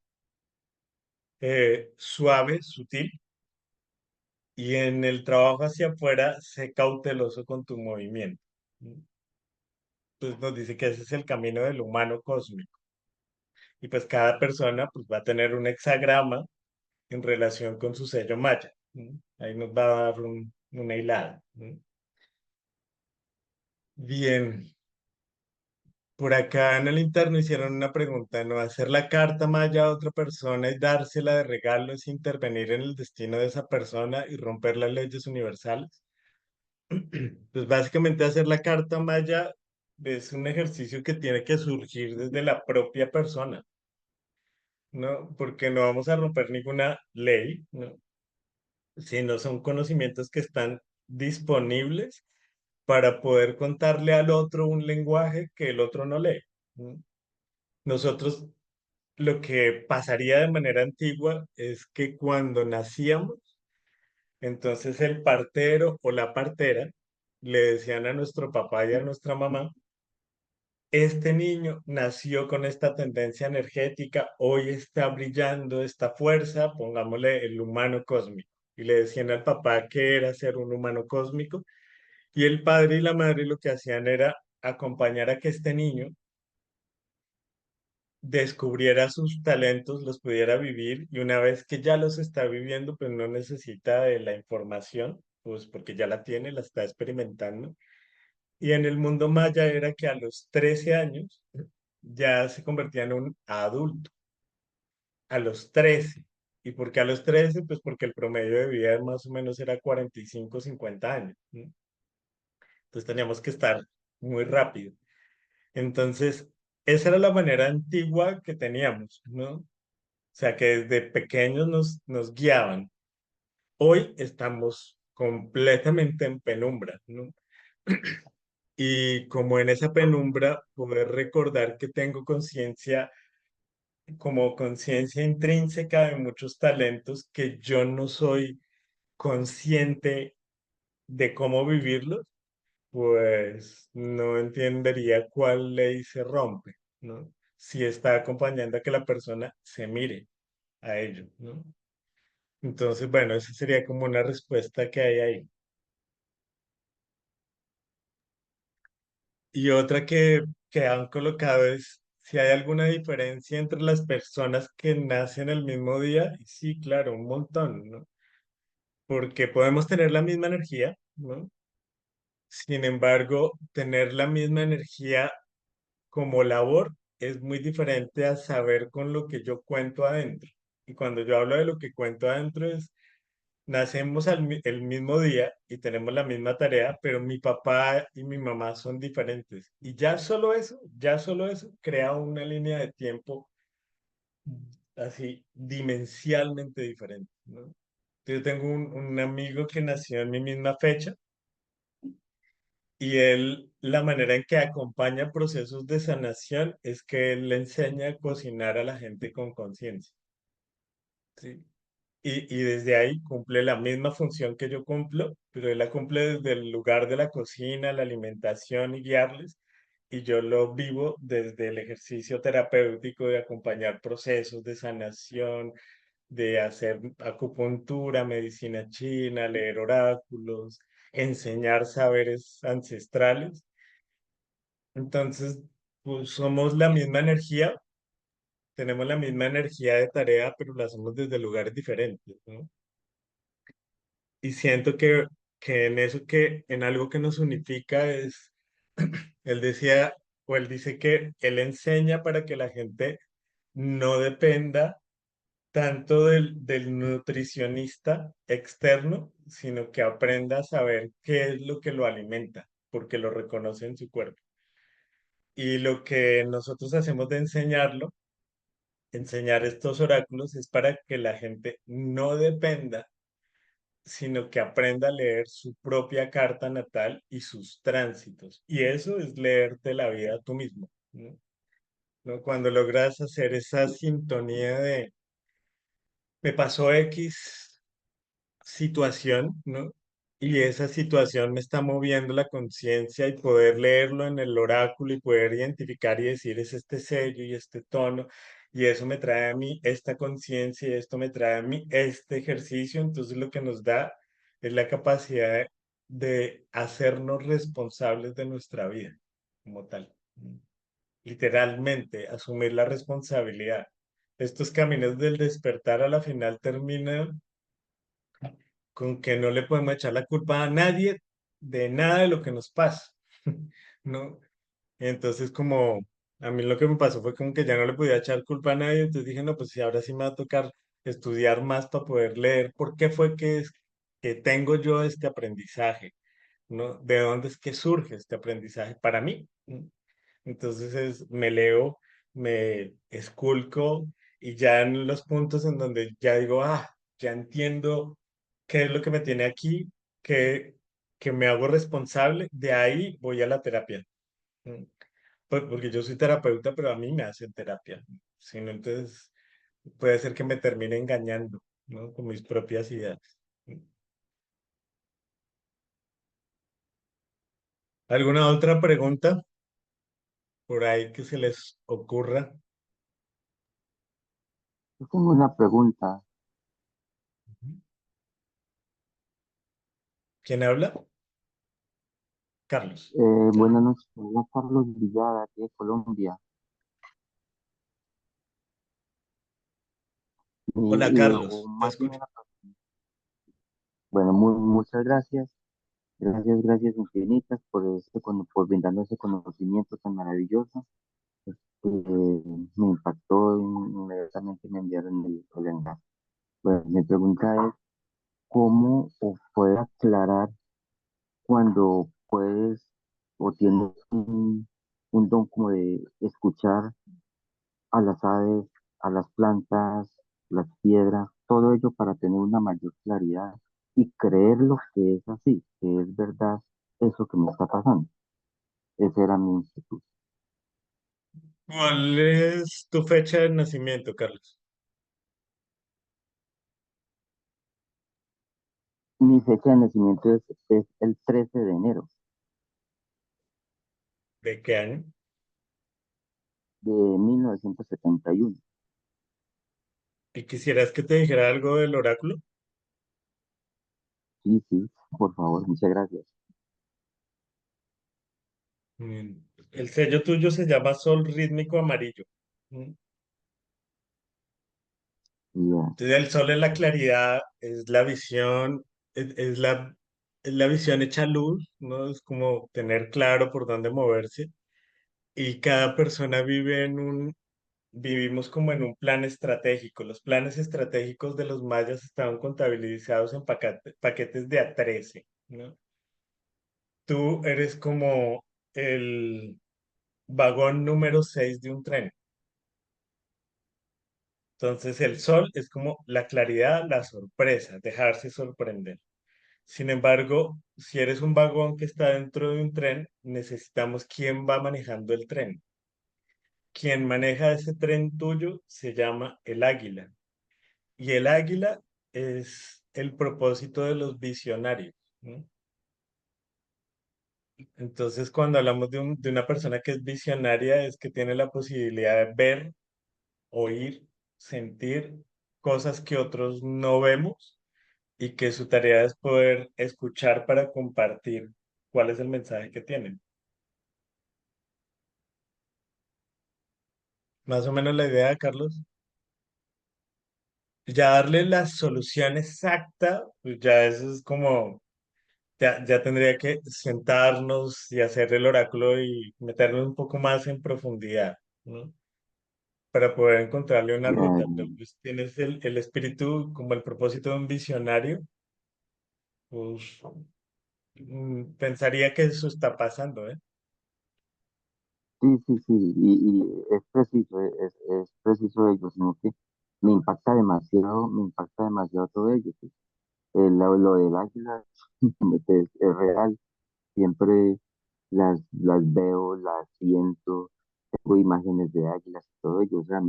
suave, sutil, y en el trabajo hacia afuera, sé cauteloso con tu movimiento. Entonces nos dice que ese es el camino del humano cósmico. Y pues cada persona pues, va a tener un hexagrama en relación con su sello maya. Ahí nos va a dar una hilada. Bien, por acá en el interno hicieron una pregunta, ¿no? Hacer la carta maya a otra persona y dársela de regalo es intervenir en el destino de esa persona y romper las leyes universales. Pues básicamente hacer la carta maya es un ejercicio que tiene que surgir desde la propia persona, ¿no? Porque no vamos a romper ninguna ley, ¿no? Sino son conocimientos que están disponibles para poder contarle al otro un lenguaje que el otro no lee. ¿No? Nosotros, lo que pasaría de manera antigua es que cuando nacíamos, entonces el partero o la partera le decían a nuestro papá y a nuestra mamá, este niño nació con esta tendencia energética, hoy está brillando esta fuerza, pongámosle el humano cósmico. Y le decían al papá que era ser un humano cósmico, y el padre y la madre lo que hacían era acompañar a que este niño descubriera sus talentos, los pudiera vivir, y una vez que ya los está viviendo, pues no necesita de la información, pues porque ya la tiene, la está experimentando. Y en el mundo maya era que a los 13 años ya se convertía en un adulto, a los 13. ¿Y por qué a los 13? Pues porque el promedio de vida más o menos era 45, 50 años. ¿No? Entonces teníamos que estar muy rápido. Entonces, esa era la manera antigua que teníamos, ¿no? O sea, que desde pequeños nos guiaban. Hoy estamos completamente en penumbra, ¿no? Y como en esa penumbra, poder recordar que tengo conciencia, como conciencia intrínseca de muchos talentos que yo no soy consciente de cómo vivirlos, pues no entendería cuál ley se rompe, ¿no? Si está acompañando a que la persona se mire a ello, ¿no? Entonces, bueno, esa sería como una respuesta que hay ahí. Y otra que han colocado es si hay alguna diferencia entre las personas que nacen el mismo día. Y sí, claro, un montón, ¿no? Porque podemos tener la misma energía, ¿no? Sin embargo, tener la misma energía como labor es muy diferente a saber con lo que yo cuento adentro. Y cuando yo hablo de lo que cuento adentro es, nacemos el mismo día y tenemos la misma tarea, pero mi papá y mi mamá son diferentes. Y ya solo eso crea una línea de tiempo así dimensionalmente diferente, ¿no? Yo tengo un amigo que nació en mi misma fecha y él, la manera en que acompaña procesos de sanación es que él le enseña a cocinar a la gente con conciencia, ¿sí? Y desde ahí cumple la misma función que yo cumplo, pero él la cumple desde el lugar de la cocina, la alimentación y guiarles, y yo lo vivo desde el ejercicio terapéutico de acompañar procesos de sanación, de hacer acupuntura, medicina china, leer oráculos, enseñar saberes ancestrales. Entonces, pues somos la misma energía, tenemos la misma energía de tarea, pero la hacemos desde lugares diferentes, ¿no? Y siento que en eso que, en algo que nos unifica es, él decía, él dice que él enseña para que la gente no dependa tanto del nutricionista externo, sino que aprenda a saber qué es lo que lo alimenta, porque lo reconoce en su cuerpo. Y lo que nosotros hacemos de enseñarlo, enseñar estos oráculos, es para que la gente no dependa, sino que aprenda a leer su propia carta natal y sus tránsitos. Y eso es leerte la vida tú mismo, ¿no? ¿No? Cuando logras hacer esa sintonía de, me pasó X situación, ¿no? Y esa situación me está moviendo la conciencia y poder leerlo en el oráculo y poder identificar y decir es este sello y este tono y eso me trae a mí esta conciencia y esto me trae a mí este ejercicio. Entonces lo que nos da es la capacidad de hacernos responsables de nuestra vida como tal. Literalmente, asumir la responsabilidad. Estos caminos del despertar a la final terminan con que no le podemos echar la culpa a nadie de nada de lo que nos pasa, ¿no? Entonces, como a mí lo que me pasó fue como que ya no le podía echar culpa a nadie, entonces dije, no, pues sí, ahora sí me va a tocar estudiar más para poder leer por qué fue que tengo yo este aprendizaje, ¿no? ¿De dónde es que surge este aprendizaje para mí? ¿No? Entonces me leo, me esculco y ya en los puntos en donde ya digo, ya entiendo qué es lo que me tiene aquí, que, que me hago responsable, de ahí voy a la terapia. Mm. Porque yo soy terapeuta, pero a mí me hacen terapia. Si no, entonces puede ser que me termine engañando, ¿no? Con mis propias ideas. Mm. ¿Alguna otra pregunta por ahí que se les ocurra? Yo tengo una pregunta. Ujú. ¿Quién habla? Carlos. Buenas noches, hola Carlos Villada, aquí de Colombia. Hola, O Carlos, te más bien escucho. bueno, muchas gracias, gracias infinitas por por brindarnos ese conocimiento tan maravilloso. Me impactó y inmediatamente me enviaron el enlace. Bueno, mi pregunta es, ¿cómo o puede aclarar cuando puedes o tienes un don como de escuchar a las aves, a las plantas, las piedras, todo ello para tener una mayor claridad y creer lo que es así, que es verdad eso que me está pasando? Ese era mi inquietud. ¿Cuál es tu fecha de nacimiento, Carlos? Mi fecha de nacimiento es el 13 de enero ¿De qué año? de 1971. ¿Y quisieras que te dijera algo del oráculo? Sí, sí, por favor, muchas gracias. Mm, El sello tuyo se llama Sol Rítmico Amarillo. Mm. Ya, Entonces, el sol es la claridad, es la visión, es la visión hecha luz, ¿no? Es como tener claro por dónde moverse. Y cada persona vivimos como en un plan estratégico. Los planes estratégicos de los mayas estaban contabilizados en paquetes de A13, ¿no? Tú eres como el vagón número 6 de un tren. Entonces el sol es como la claridad, la sorpresa, dejarse sorprender. Sin embargo, si eres un vagón que está dentro de un tren, necesitamos quién va manejando el tren. Quien maneja ese tren tuyo se llama el águila. Y el águila es el propósito de los visionarios, ¿no? Entonces, cuando hablamos de una persona que es visionaria, es que tiene la posibilidad de ver, oír, sentir cosas que otros no vemos y que su tarea es poder escuchar para compartir cuál es el mensaje que tienen. Más o menos la idea, Carlos. Ya darle la solución exacta, pues ya eso es como, ya tendría que sentarnos y hacer el oráculo y meternos un poco más en profundidad, ¿no? para poder encontrarle una ruta, pero Ya, pues tienes el espíritu como el propósito de un visionario, pues pensaría que eso está pasando, ¿eh? sí, sí, sí, y es preciso ello, sino que me impacta demasiado todo ello. Pues. Lo del águila es real, siempre las veo, las siento, tengo imágenes de águilas y todo ello, o sea,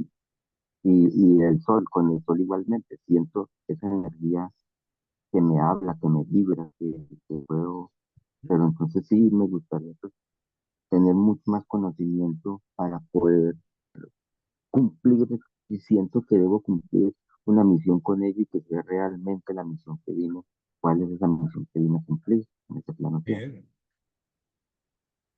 y el sol, con el sol igualmente, siento esa energía que me habla, que me vibra, que puedo, pero entonces sí me gustaría pues, tener mucho más conocimiento para poder cumplir y siento que debo cumplir una misión con ello y que sea realmente la misión que vine, cuál es esa misión que vine a cumplir en este plano Tierra. Bien.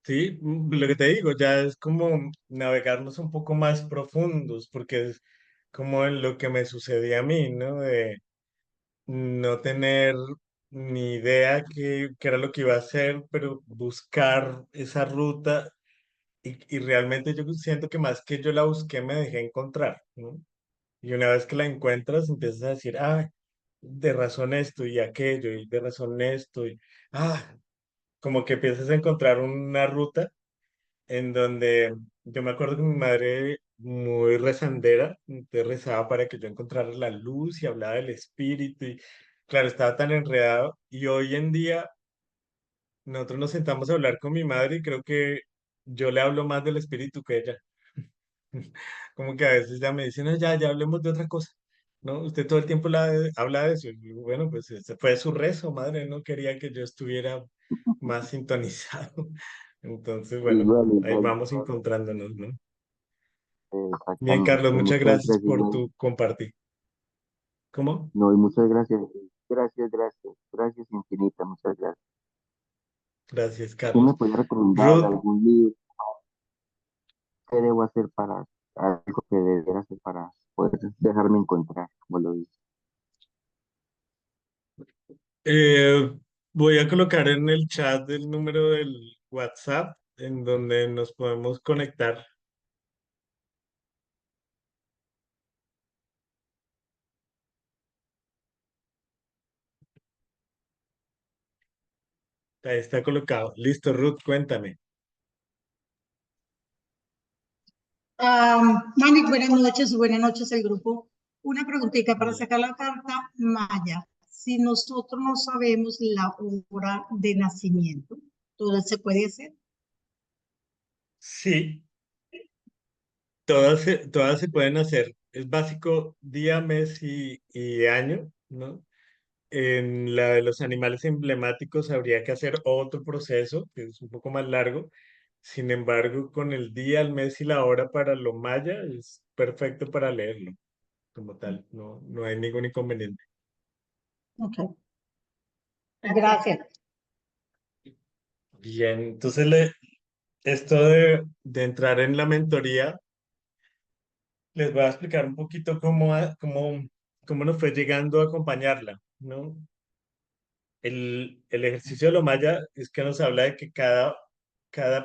Sí, lo que te digo, ya es como navegarnos un poco más profundos, porque es como en lo que me sucedía a mí, ¿no? De no tener ni idea qué era lo que iba a hacer, pero buscar esa ruta y realmente yo siento que más que yo la busqué, me dejé encontrar, ¿no? Y una vez que la encuentras, empiezas a decir, ah, de razón esto y aquello, y de razón esto, y ah, como que empiezas a encontrar una ruta en donde yo me acuerdo que mi madre, muy rezandera, te rezaba para que yo encontrara la luz y hablaba del espíritu, y claro, estaba tan enredado, y hoy en día nosotros nos sentamos a hablar con mi madre y creo que yo le hablo más del espíritu que ella. Como que a veces ya me dicen, "No, ya hablemos de otra cosa, ¿no? Usted todo el tiempo habla de eso". Y digo, bueno, pues ese fue su rezo, madre, no quería que yo estuviera más sintonizado. Entonces, bueno, Igual, ahí igual, vamos encontrándonos, ¿no? Bien, Carlos, exactamente. muchas Muchas gracias gracias, por Mel. tu compartir. ¿Cómo? No, y muchas gracias. Gracias, gracias. Gracias infinitas, muchas gracias. Gracias, ¿Tú me Carlos. puedes recomendar Ruth, algún libro? ¿Qué debo hacer para algo que debiera hacer para poder dejarme encontrar, como lo dices? voy a colocar en el chat el número del WhatsApp en donde nos podemos conectar. Ahí está colocado. Listo, Ruth, cuéntame. Manny, buenas noches el grupo. Una preguntita para sacar la carta Maya. Si nosotros no sabemos la hora de nacimiento, ¿todo se puede hacer? Sí, todas se pueden hacer. Es básico día, mes y año, ¿no? En la de los animales emblemáticos habría que hacer otro proceso, que es un poco más largo. Sin embargo, con el día, el mes y la hora para lo maya es perfecto para leerlo como tal. No hay ningún inconveniente. Ok, gracias. Bien, entonces esto de entrar en la mentoría, les voy a explicar un poquito cómo nos fue llegando a acompañarla, ¿no? El ejercicio de lo maya es que nos habla de que cada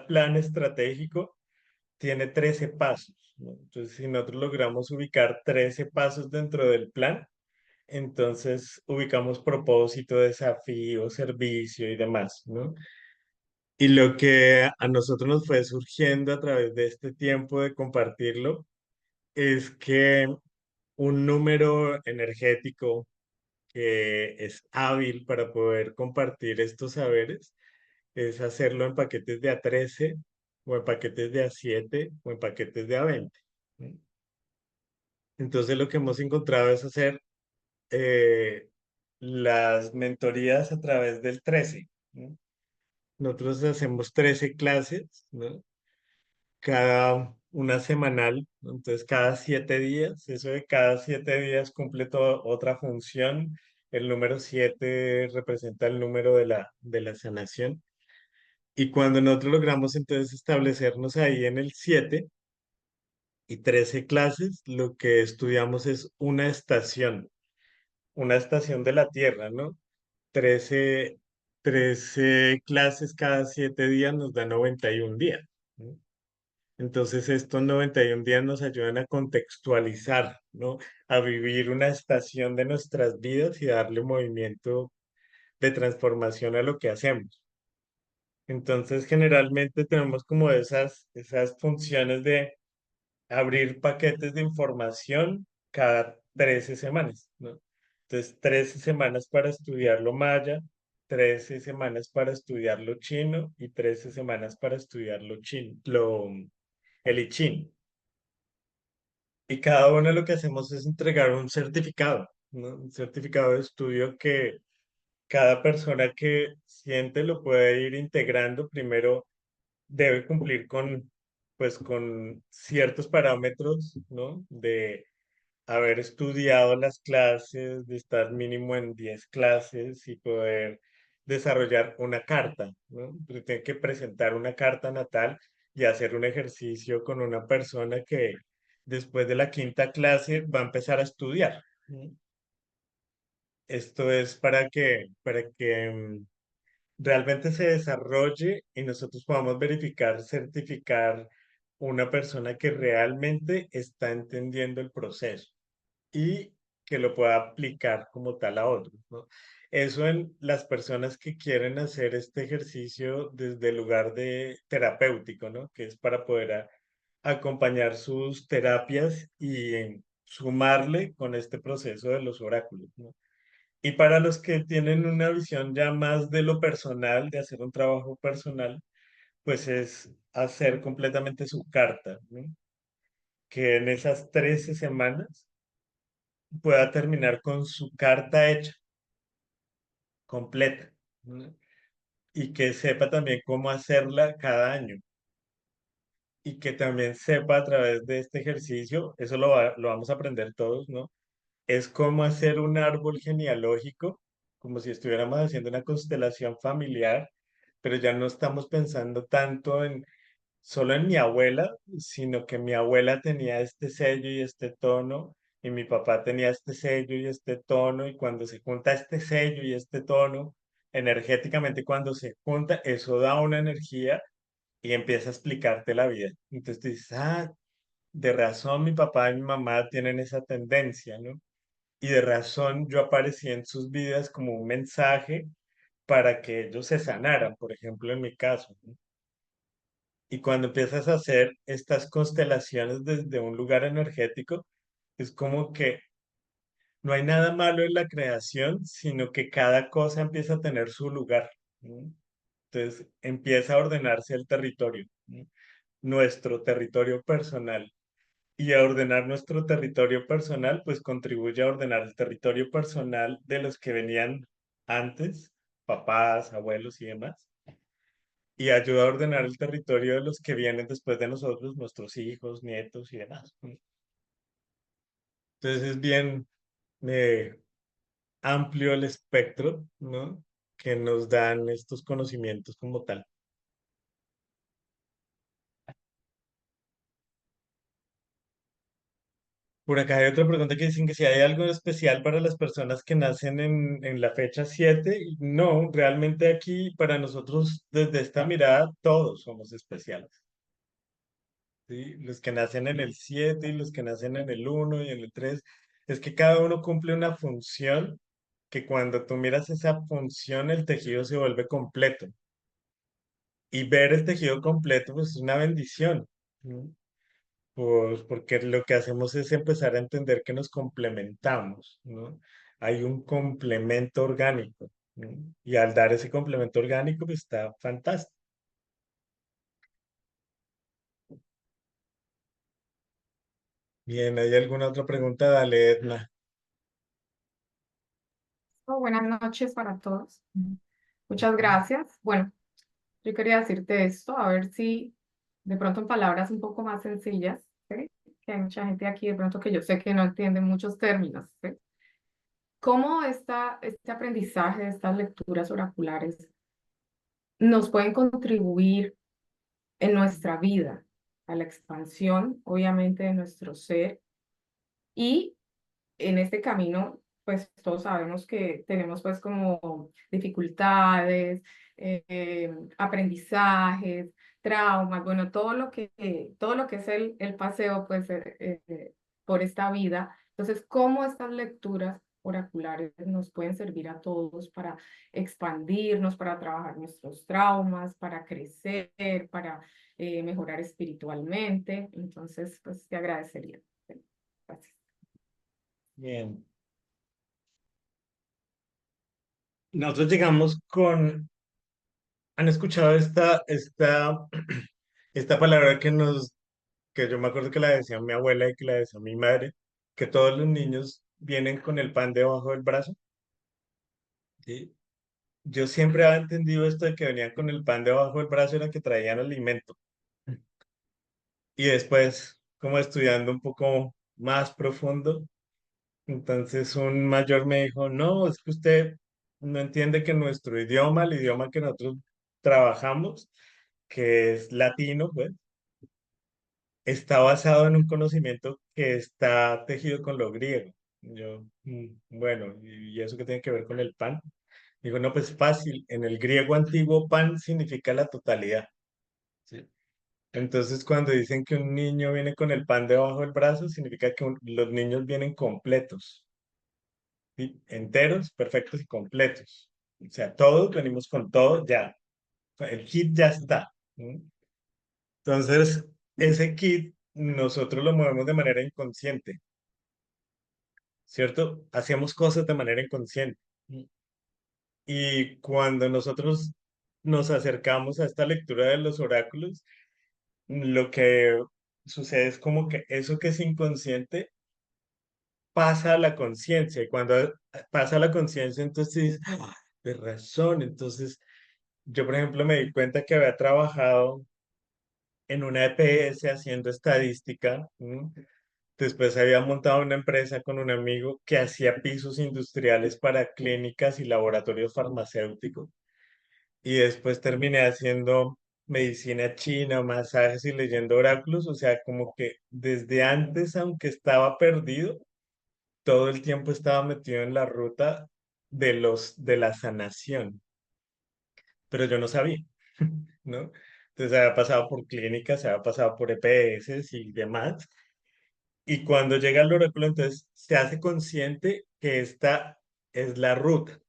plan estratégico tiene 13 pasos, ¿no? Entonces, si nosotros logramos ubicar 13 pasos dentro del plan, entonces ubicamos propósito, desafío, servicio y demás, ¿no? Y lo que a nosotros nos fue surgiendo a través de este tiempo de compartirlo es que un número energético que es hábil para poder compartir estos saberes es hacerlo en paquetes de A13 o en paquetes de A7 o en paquetes de A20. ¿Sí? Entonces lo que hemos encontrado es hacer eh, las mentorías a través del 13. ¿No? Nosotros hacemos 13 clases, ¿no? Cada una semanal, ¿no? Entonces cada 7 días, eso de cada 7 días cumple otra función. El número 7 representa el número de la sanación. Y cuando nosotros logramos entonces establecernos ahí en el 7 y 13 clases, lo que estudiamos es una estación de la Tierra, ¿no? 13 clases cada 7 días nos da 91 días, ¿no? Entonces estos 91 días nos ayudan a contextualizar, ¿no? A vivir una estación de nuestras vidas y darle movimiento de transformación a lo que hacemos. Entonces generalmente tenemos como esas funciones de abrir paquetes de información cada 13 semanas, ¿no? Entonces, 13 semanas para estudiar lo maya, 13 semanas para estudiar lo chino y 13 semanas para estudiar lo chino, el I Ching. Y cada uno lo que hacemos es entregar un certificado, ¿no? Un certificado de estudio que cada persona que siente lo puede ir integrando. Primero debe cumplir con, pues, con ciertos parámetros, ¿no? De haber estudiado las clases, de estar mínimo en 10 clases y poder desarrollar una carta, ¿no? Pero tiene que presentar una carta natal y hacer un ejercicio con una persona que después de la quinta clase va a empezar a estudiar, ¿no? Esto es para que realmente se desarrolle y nosotros podamos verificar, certificar una persona que realmente está entendiendo el proceso y que lo pueda aplicar como tal a otros, ¿no? Eso en las personas que quieren hacer este ejercicio desde el lugar de terapéutico, ¿no? Que es para poder acompañar sus terapias y sumarle con este proceso de los oráculos, ¿no? Y para los que tienen una visión ya más de lo personal, de hacer un trabajo personal, pues es hacer completamente su carta, ¿no? Que en esas 13 semanas pueda terminar con su carta hecha, completa, ¿no? Y que sepa también cómo hacerla cada año. Y que también sepa a través de este ejercicio, eso lo vamos a aprender todos, ¿no? Es cómo hacer un árbol genealógico, como si estuviéramos haciendo una constelación familiar, pero ya no estamos pensando tanto en solo en mi abuela, sino que mi abuela tenía este sello y este tono, y mi papá tenía este sello y este tono, y cuando se junta este sello y este tono, energéticamente cuando se junta, eso da una energía y empieza a explicarte la vida. Entonces tú dices, ah, de razón mi papá y mi mamá tienen esa tendencia, ¿no? Y de razón yo aparecí en sus vidas como un mensaje para que ellos se sanaran, por ejemplo, en mi caso, ¿no? Y cuando empiezas a hacer estas constelaciones desde un lugar energético, es como que no hay nada malo en la creación, sino que cada cosa empieza a tener su lugar, ¿no? Entonces empieza a ordenarse el territorio, ¿no? Nuestro territorio personal. Y a ordenar nuestro territorio personal, pues contribuye a ordenar el territorio personal de los que venían antes, papás, abuelos y demás, y ayuda a ordenar el territorio de los que vienen después de nosotros, nuestros hijos, nietos y demás. Entonces es bien eh, amplio el espectro, ¿no? Que nos dan estos conocimientos como tal. Por acá hay otra pregunta que dicen que si hay algo especial para las personas que nacen en la fecha 7. Y no, realmente aquí para nosotros desde esta mirada todos somos especiales, ¿sí? Los que nacen en el 7 y los que nacen en el 1 y en el 3, es que cada uno cumple una función que cuando tú miras esa función el tejido se vuelve completo. Y ver el tejido completo pues es una bendición, ¿no? Pues porque lo que hacemos es empezar a entender que nos complementamos, ¿no? Hay un complemento orgánico, ¿no? Y al dar ese complemento orgánico, pues está fantástico. Bien, ¿hay alguna otra pregunta? Dale, Edna. Buenas noches para todos. Muchas gracias. Bueno, yo quería decirte esto, a ver si de pronto en palabras un poco más sencillas, ¿sí? Que hay mucha gente aquí de pronto que yo sé que no entiende muchos términos, ¿sí? ¿Cómo este aprendizaje, estas lecturas oraculares nos pueden contribuir en nuestra vida, a la expansión, obviamente, de nuestro ser? Y en este camino, pues todos sabemos que tenemos pues como dificultades, aprendizajes, traumas, bueno, todo lo que es el paseo, pues, por esta vida. Entonces, ¿cómo estas lecturas oraculares nos pueden servir a todos para expandirnos, para trabajar nuestros traumas, para crecer, para mejorar espiritualmente? Entonces, pues, te agradecería. Gracias. Bien. Nosotros llegamos con, ¿han escuchado esta palabra que yo me acuerdo que la decía mi abuela y que la decía mi madre, que todos los niños vienen con el pan debajo del brazo? ¿Sí? Yo siempre había entendido esto de que venían con el pan debajo del brazo, era que traían alimento. Y después, como estudiando un poco más profundo, entonces un mayor me dijo, no, es que usted no entiende que nuestro idioma, el idioma que nosotros trabajamos, que es latino, pues, está basado en un conocimiento que está tejido con lo griego. Yo, bueno, ¿y eso qué tiene que ver con el pan? Digo, no, pues fácil. En el griego antiguo, pan significa la totalidad. ¿Sí? Entonces, cuando dicen que un niño viene con el pan debajo del brazo, significa que los niños vienen completos, ¿sí? Enteros, perfectos y completos. O sea, todos venimos con todo ya. El kit ya está. ¿Sí? Entonces, ese kit nosotros lo movemos de manera inconsciente, ¿cierto? Hacemos cosas de manera inconsciente. Y cuando nosotros nos acercamos a esta lectura de los oráculos, lo que sucede es como que eso que es inconsciente pasa a la conciencia. Y cuando pasa a la conciencia, entonces dices, "Ah, de razón". Entonces, yo, por ejemplo, me di cuenta que había trabajado en una EPS haciendo estadística. Después había montado una empresa con un amigo que hacía pisos industriales para clínicas y laboratorios farmacéuticos. Y después terminé haciendo medicina china, masajes y leyendo oráculos. O sea, como que desde antes, aunque estaba perdido, todo el tiempo estaba metido en la ruta de la sanación. Pero yo no sabía, ¿no? Entonces había pasado por clínicas, había pasado por EPS y demás. Y cuando llega al oráculo, entonces se hace consciente que esta es la ruta,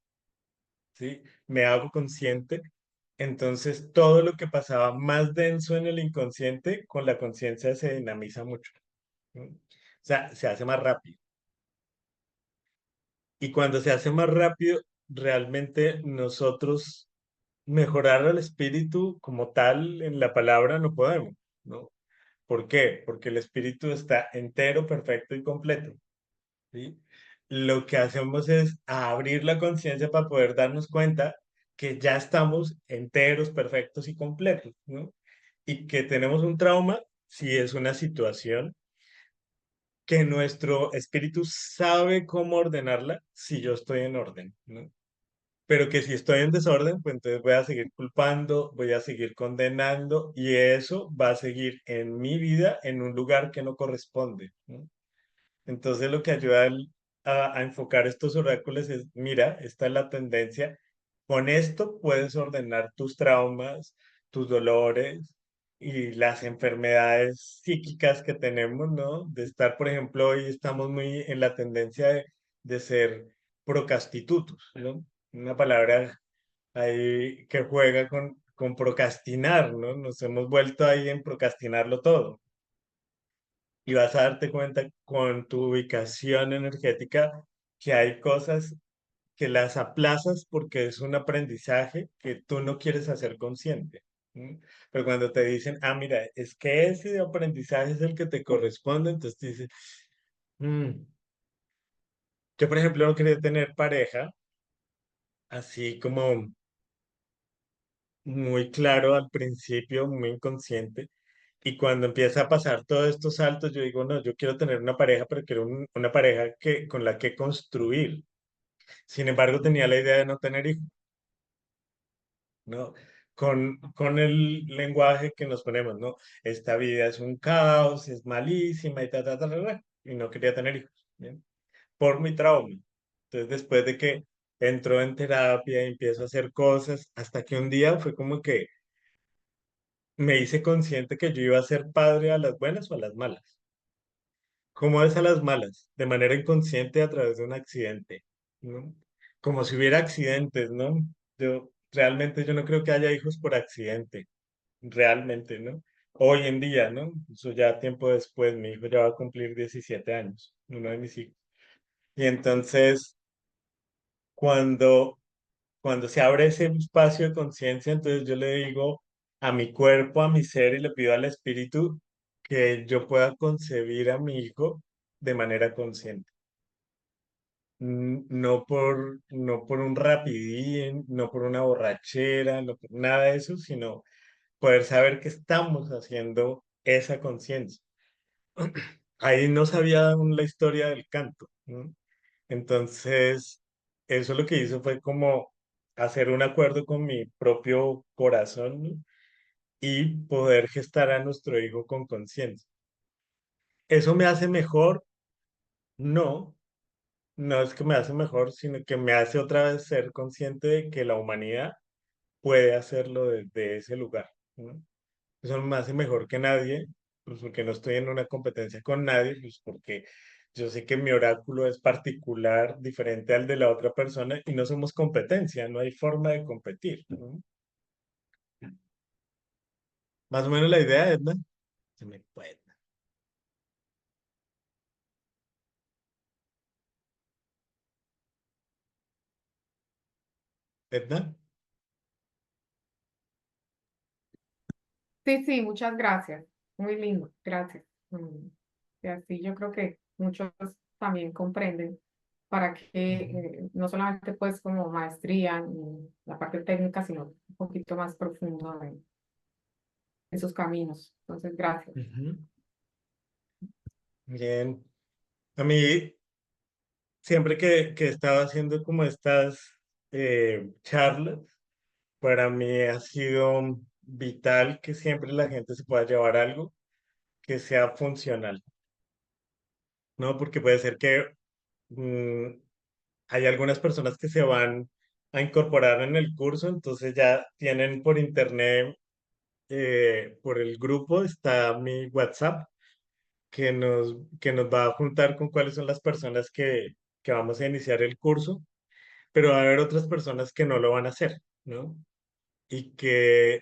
¿sí? Me hago consciente. Entonces todo lo que pasaba más denso en el inconsciente, con la conciencia se dinamiza mucho, ¿no? O sea, se hace más rápido. Y cuando se hace más rápido, realmente nosotros mejorar al espíritu como tal en la palabra no podemos, ¿no? ¿Por qué? Porque el espíritu está entero, perfecto y completo. ¿Sí? Lo que hacemos es abrir la conciencia para poder darnos cuenta que ya estamos enteros, perfectos y completos, ¿no? Y que tenemos un trauma si es una situación que nuestro espíritu sabe cómo ordenarla si yo estoy en orden, ¿no? Pero que si estoy en desorden, pues entonces voy a seguir culpando, voy a seguir condenando y eso va a seguir en mi vida en un lugar que no corresponde, ¿no? Entonces lo que ayuda a enfocar estos oráculos es, mira, esta es la tendencia, con esto puedes ordenar tus traumas, tus dolores y las enfermedades psíquicas que tenemos, ¿no? De estar, por ejemplo, hoy estamos muy en la tendencia de ser procastitutos, ¿no? Una palabra ahí que juega con procrastinar, ¿no? Nos hemos vuelto ahí en procrastinarlo todo y vas a darte cuenta con tu ubicación energética que hay cosas que las aplazas porque es un aprendizaje que tú no quieres hacer consciente. ¿M? Pero cuando te dicen, ah, mira, es que ese aprendizaje es el que te corresponde, entonces tú dices, "Mm". Yo, por ejemplo, no quería tener pareja, así como muy claro al principio, muy inconsciente. Y cuando empieza a pasar todos estos saltos, yo digo, no, yo quiero tener una pareja, pero quiero una pareja con la que construir. Sin embargo, tenía la idea de no tener hijos, ¿no? Con el lenguaje que nos ponemos, ¿no? Esta vida es un caos, es malísima y y no quería tener hijos, ¿bien? Por mi trauma. Entonces, después de que entró en terapia y empiezo a hacer cosas, hasta que un día fue como que me hice consciente que yo iba a ser padre a las buenas o a las malas. ¿Cómo es a las malas? De manera inconsciente a través de un accidente, ¿no? Como si hubiera accidentes, ¿no? Realmente yo no creo que haya hijos por accidente, realmente, ¿no? Hoy en día, ¿no? Eso ya tiempo después, mi hijo ya va a cumplir 17 años, uno de mis hijos. Y entonces, cuando, cuando se abre ese espacio de conciencia, entonces yo le digo a mi cuerpo, a mi ser, y le pido al espíritu que yo pueda concebir a mi hijo de manera consciente. No por un rapidín, no por una borrachera, nada de eso, sino poder saber que estamos haciendo esa conciencia. Ahí no sabía aún la historia del canto, ¿no? Entonces, eso lo que hizo fue como hacer un acuerdo con mi propio corazón, ¿no? Y poder gestar a nuestro hijo con conciencia. ¿Eso me hace mejor? No, no es que me hace mejor, sino que me hace otra vez ser consciente de que la humanidad puede hacerlo desde ese lugar, ¿no? Eso me hace mejor que nadie, pues porque no estoy en una competencia con nadie, pues porque yo sé que mi oráculo es particular, diferente al de la otra persona y no somos competencia, no hay forma de competir, ¿no? Más o menos la idea, Edna. Se me puede. Edna. Sí, sí, muchas gracias. Muy lindo, gracias. Y así yo creo que muchos también comprenden para que no solamente pues como maestría en la parte técnica, sino un poquito más profundo en sus caminos. Entonces, gracias. Ujú. Bien. A mí, siempre que estaba haciendo como estas charlas, para mí ha sido vital que siempre la gente se pueda llevar algo que sea funcional, ¿no? Porque puede ser que mm, hay algunas personas que se van a incorporar en el curso, entonces ya tienen por internet, por el grupo, está mi WhatsApp, que nos va a juntar con cuáles son las personas que vamos a iniciar el curso, pero va a haber otras personas que no lo van a hacer, ¿no? Y que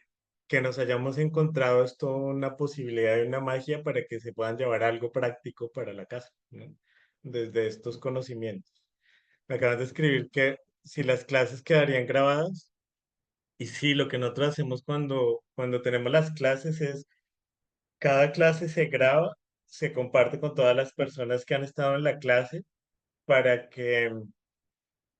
nos hayamos encontrado esto una posibilidad de una magia para que se puedan llevar algo práctico para la casa, ¿no? Desde estos conocimientos. Me acabas de escribir que si las clases quedarían grabadas, y sí, lo que nosotros hacemos cuando tenemos las clases es, cada clase se graba, se comparte con todas las personas que han estado en la clase para que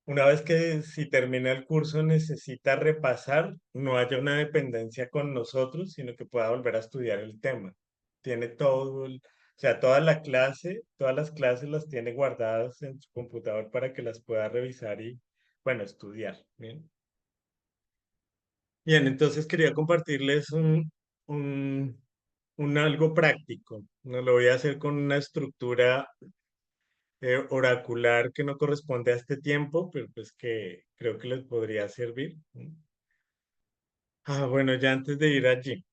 una vez que si termina el curso necesita repasar, no haya una dependencia con nosotros, sino que pueda volver a estudiar el tema. Tiene todo, o sea, toda la clase, todas las clases las tiene guardadas en su computador para que las pueda revisar y, bueno, estudiar. Bien, bien, entonces quería compartirles un algo práctico. No lo voy a hacer con una estructura oracular que no corresponde a este tiempo, pero pues que creo que les podría servir. Bueno, ya antes de ir allí,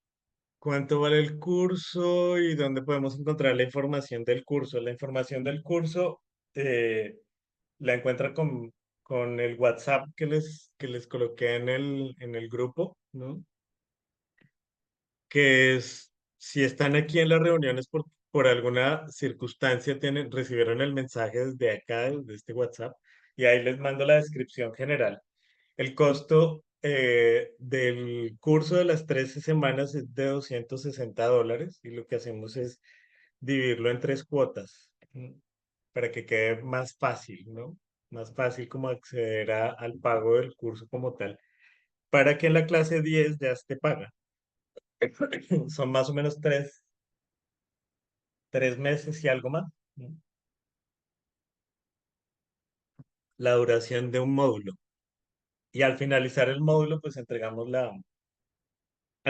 ¿cuánto vale el curso y dónde podemos encontrar la información del curso? La información del curso eh, la encuentra con el WhatsApp que les coloqué en el grupo, ¿no? Que es, si están aquí en las reuniones por alguna circunstancia, recibieron el mensaje desde acá, desde este WhatsApp, y ahí les mando la descripción general. El costo del curso de las 13 semanas es de $260 y lo que hacemos es dividirlo en 3 cuotas, para que quede más fácil, ¿no? Más fácil como acceder al pago del curso como tal, para que en la clase 10 ya esté paga. Son más o menos 3 meses y algo más, ¿no? La duración de un módulo. Y al finalizar el módulo, pues al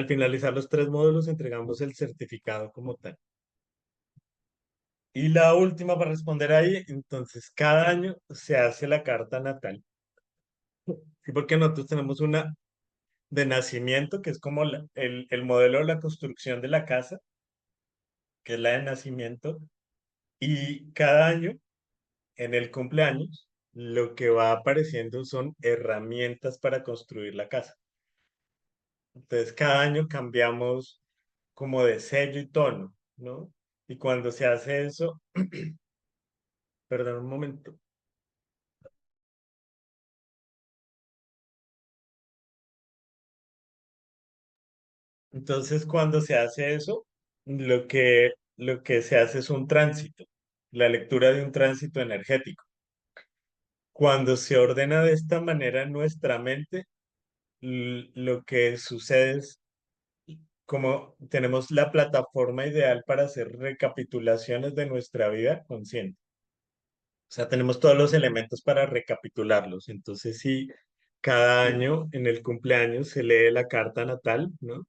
finalizar los 3 módulos, entregamos el certificado como tal. Y la última para responder ahí, entonces cada año se hace la carta natal. Sí, porque nosotros tenemos de nacimiento, que es como el modelo de la construcción de la casa, que es la de nacimiento, y cada año, en el cumpleaños, lo que va apareciendo son herramientas para construir la casa. Entonces, cada año cambiamos como de sello y tono, ¿no? Y cuando se hace eso, perdón un momento. Entonces, cuando se hace eso, lo que se hace es un tránsito, la lectura de un tránsito energético. Cuando se ordena de esta manera en nuestra mente, lo que sucede es como tenemos la plataforma ideal para hacer recapitulaciones de nuestra vida consciente. O sea, tenemos todos los elementos para recapitularlos. Entonces, sí, cada año en el cumpleaños se lee la carta natal, ¿no?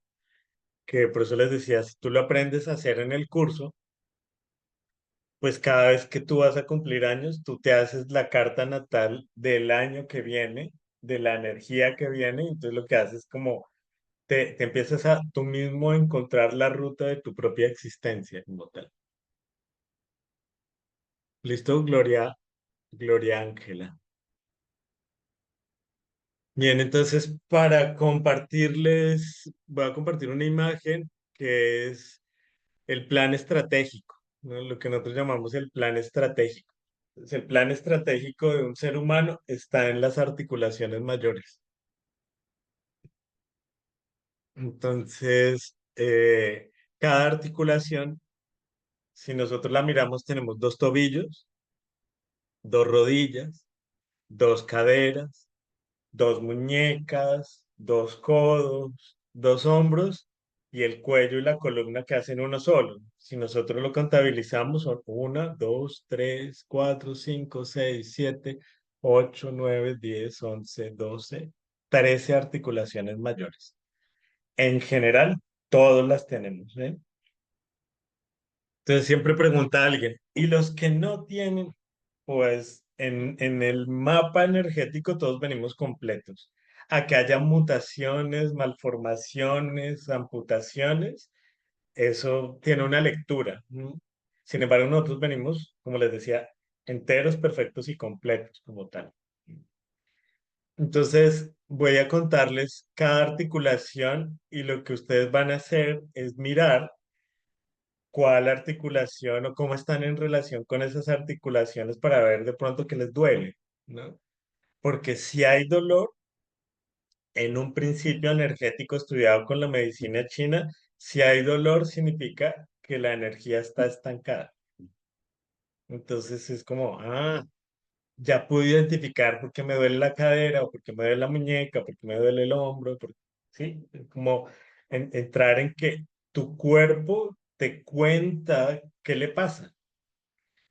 Que por eso les decía, si tú lo aprendes a hacer en el curso, pues cada vez que tú vas a cumplir años, tú te haces la carta natal del año que viene, de la energía que viene, y entonces lo que haces es como te empiezas a tú mismo a encontrar la ruta de tu propia existencia como tal. ¿Listo? Gloria Ángela. Bien, entonces para compartirles, voy a compartir una imagen que es el plan estratégico, ¿no? Lo que nosotros llamamos el plan estratégico. Entonces, el plan estratégico de un ser humano está en las articulaciones mayores. Entonces, cada articulación, si nosotros la miramos, tenemos dos tobillos, dos rodillas, dos caderas, dos muñecas, dos codos, dos hombros y el cuello y la columna que hacen uno solo. Si nosotros lo contabilizamos, son 1, 2, 3, 4, 5, 6, 7, 8, 9, 10, 11, 12, 13 articulaciones mayores. En general, todas las tenemos, ¿eh? Entonces siempre pregunta a alguien, ¿y los que no tienen? Pues en el mapa energético todos venimos completos. A que haya mutaciones, malformaciones, amputaciones, eso tiene una lectura, ¿no? Sin embargo, nosotros venimos, como les decía, enteros, perfectos y completos como tal. Entonces, voy a contarles cada articulación y lo que ustedes van a hacer es mirar cuál articulación o cómo están en relación con esas articulaciones para ver de pronto qué les duele, ¿no? Porque si hay dolor, en un principio energético estudiado con la medicina china, si hay dolor significa que la energía está estancada. Entonces es como, ya pude identificar por qué me duele la cadera o por qué me duele la muñeca, por qué me duele el hombro, ¿sí? Es como entrar en que tu cuerpo te cuenta qué le pasa.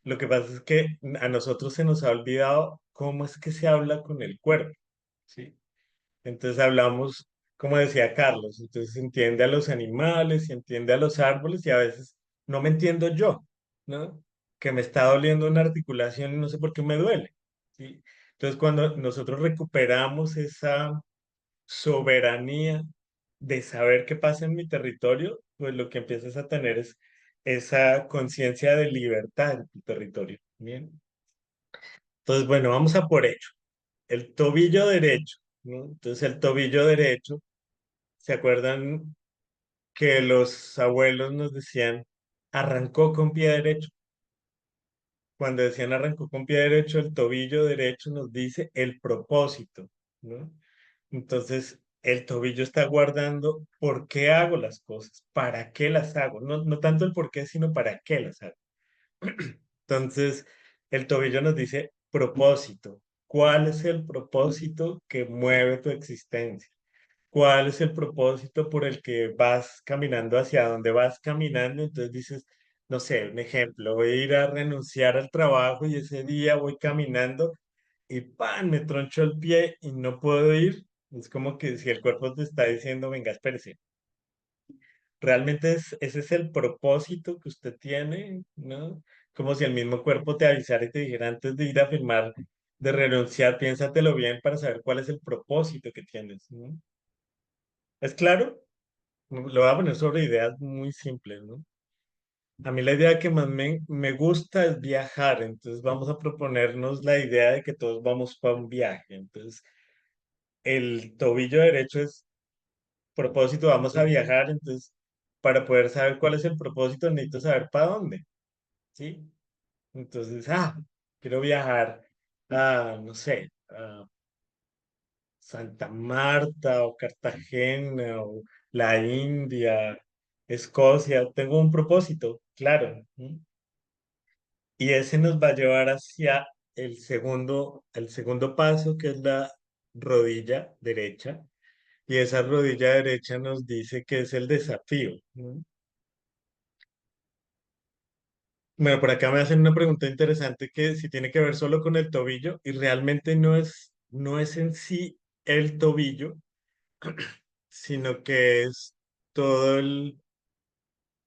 Lo que pasa es que a nosotros se nos ha olvidado cómo es que se habla con el cuerpo, ¿sí? Entonces hablamos, como decía Carlos, entonces se entiende a los animales, se entiende a los árboles y a veces no me entiendo yo, ¿no? Que me está doliendo una articulación y no sé por qué me duele, ¿sí? Entonces cuando nosotros recuperamos esa soberanía de saber qué pasa en mi territorio, pues lo que empiezas a tener es esa conciencia de libertad en tu territorio, ¿bien? Entonces, bueno, vamos a por ello. El tobillo derecho, ¿no? Entonces, el tobillo derecho, ¿se acuerdan que los abuelos nos decían, arrancó con pie derecho? Cuando decían arrancó con pie derecho, el tobillo derecho nos dice el propósito, ¿no? Entonces, el tobillo está guardando por qué hago las cosas, para qué las hago, no tanto el por qué, sino para qué las hago. Entonces, el tobillo nos dice propósito. ¿Cuál es el propósito que mueve tu existencia? ¿Cuál es el propósito por el que vas caminando hacia donde vas caminando? Entonces dices, no sé, un ejemplo, voy a ir a renunciar al trabajo y ese día voy caminando y ¡pam! Me troncho el pie y no puedo ir. Es como que si el cuerpo te está diciendo, venga, espérese. Realmente ese es el propósito que usted tiene, ¿no? Como si el mismo cuerpo te avisara y te dijera antes de ir a firmar, de renunciar, piénsatelo bien para saber cuál es el propósito que tienes, ¿no? ¿Es claro? Lo voy a poner sobre ideas muy simples, ¿no? A mí la idea que más me gusta es viajar, entonces vamos a proponernos la idea de que todos vamos para un viaje. Entonces, el tobillo derecho es propósito, vamos a viajar, entonces, para poder saber cuál es el propósito, necesito saber para dónde, ¿sí? Entonces, quiero viajar a, no sé, a Santa Marta o Cartagena o la India, Escocia, tengo un propósito, claro. ¿Sí? Y ese nos va a llevar hacia el segundo paso, que es la rodilla derecha. Y esa rodilla derecha nos dice que es el desafío. ¿No? Bueno, por acá me hacen una pregunta interesante que si tiene que ver solo con el tobillo y realmente no es en sí el tobillo, sino que es todo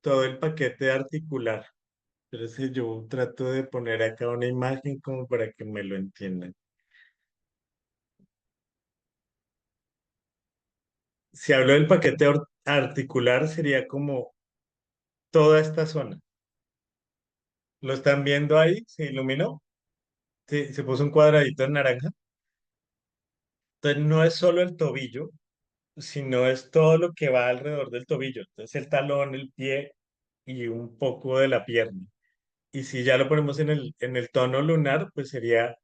todo el paquete articular. Entonces yo trato de poner acá una imagen como para que me lo entiendan. Si hablo del paquete articular, sería como toda esta zona. ¿Lo están viendo ahí? ¿Se iluminó? Sí, se puso un cuadradito en naranja. Entonces no es solo el tobillo, sino es todo lo que va alrededor del tobillo. Entonces el talón, el pie y un poco de la pierna. Y si ya lo ponemos en el tono lunar, pues sería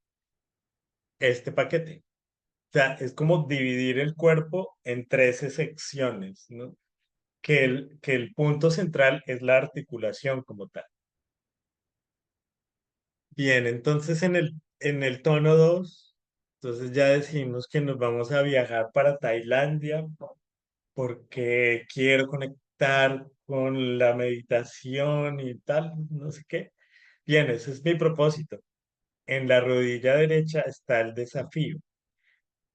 este paquete. O sea, es como dividir el cuerpo en 13 secciones, ¿no? Que el punto central es la articulación como tal. Bien, entonces en el tono 2 entonces ya decimos que nos vamos a viajar para Tailandia porque quiero conectar con la meditación y tal, no sé qué. Bien, ese es mi propósito. En la rodilla derecha está el desafío.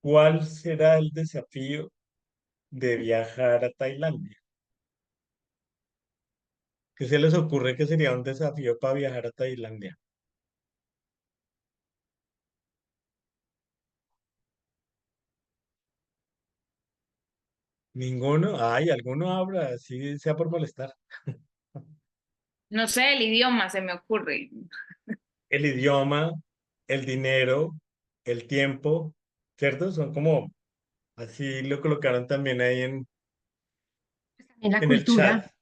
¿Cuál será el desafío de viajar a Tailandia? ¿Qué se les ocurre que sería un desafío para viajar a Tailandia? ¿Ninguno? Ay, alguno habrá, así sea por molestar. No sé, el idioma se me ocurre. El idioma, el dinero, el tiempo, ¿cierto? Son como, así lo colocaron también ahí En la en el chat, cultura,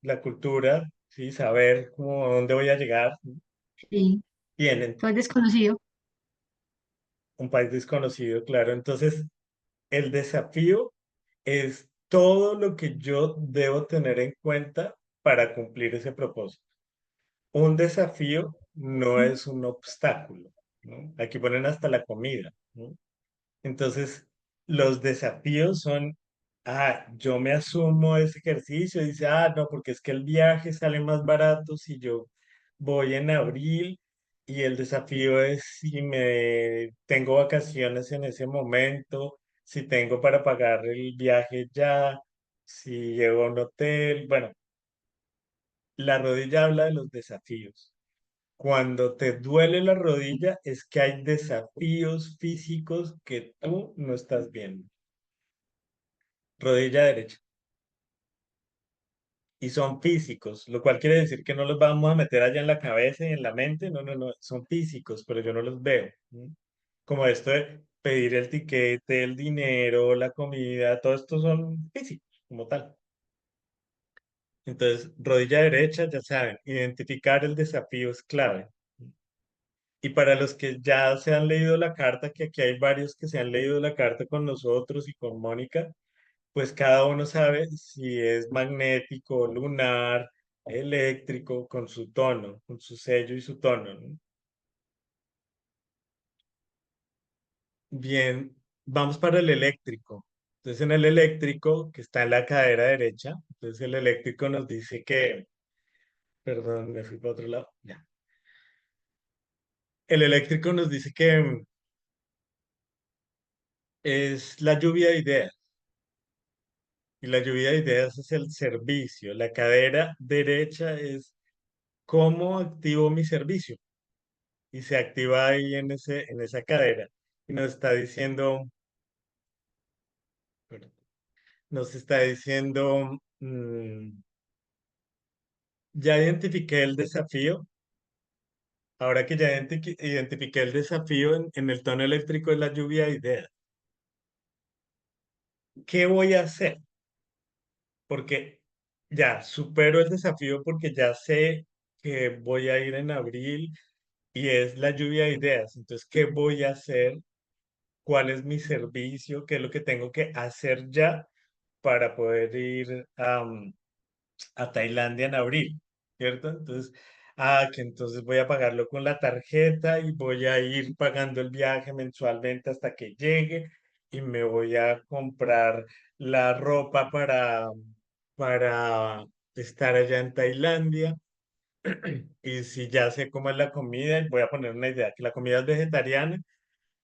la cultura, ¿sí? Saber cómo, a dónde voy a llegar. sí, Bien, todo es desconocido. un país desconocido, claro. Entonces, el desafío es todo lo que yo debo tener en cuenta para cumplir ese propósito. Un desafío no es un obstáculo, ¿no? Aquí ponen hasta la comida, ¿no? Entonces, los desafíos son, yo me asumo ese ejercicio, dice, no, porque es que el viaje sale más barato si yo voy en abril y el desafío es si me tengo vacaciones en ese momento, si tengo para pagar el viaje ya, si llego a un hotel. Bueno, la rodilla habla de los desafíos. Cuando te duele la rodilla es que hay desafíos físicos que tú no estás viendo. Rodilla derecha. Y son físicos, lo cual quiere decir que no los vamos a meter allá en la cabeza y en la mente. No, no, no, son físicos, pero yo no los veo. ¿Sí? Como esto de pedir el tiquete, el dinero, la comida, todo esto son físicos como tal. Entonces, rodilla derecha, ya saben, identificar el desafío es clave. Y para los que ya se han leído la carta, que aquí hay varios que se han leído la carta con nosotros y con Mónica, pues cada uno sabe si es magnético, lunar, eléctrico, con su tono, con su sello y su tono, ¿no? Bien, vamos para el eléctrico. Entonces en el eléctrico, que está en la cadera derecha, entonces el eléctrico nos dice que, perdón, me fui para otro lado, ya. El eléctrico nos dice que es la lluvia de ideas. Y la lluvia de ideas es el servicio. La cadera derecha es cómo activo mi servicio. Y se activa ahí en esa cadera. Y nos está diciendo, perdón, nos está diciendo, ya identifiqué el desafío. Ahora que ya identifiqué el desafío en el tono eléctrico de la lluvia de ideas, ¿qué voy a hacer? Porque ya supero el desafío porque ya sé que voy a ir en abril y es la lluvia de ideas. Entonces, ¿qué voy a hacer? ¿Cuál es mi servicio? ¿Qué es lo que tengo que hacer ya para poder ir a Tailandia en abril? ¿Cierto? Entonces, que entonces voy a pagarlo con la tarjeta y voy a ir pagando el viaje mensualmente hasta que llegue y me voy a comprar la ropa para estar allá en Tailandia. Y si ya sé cómo es la comida, voy a poner una idea, que la comida es vegetariana.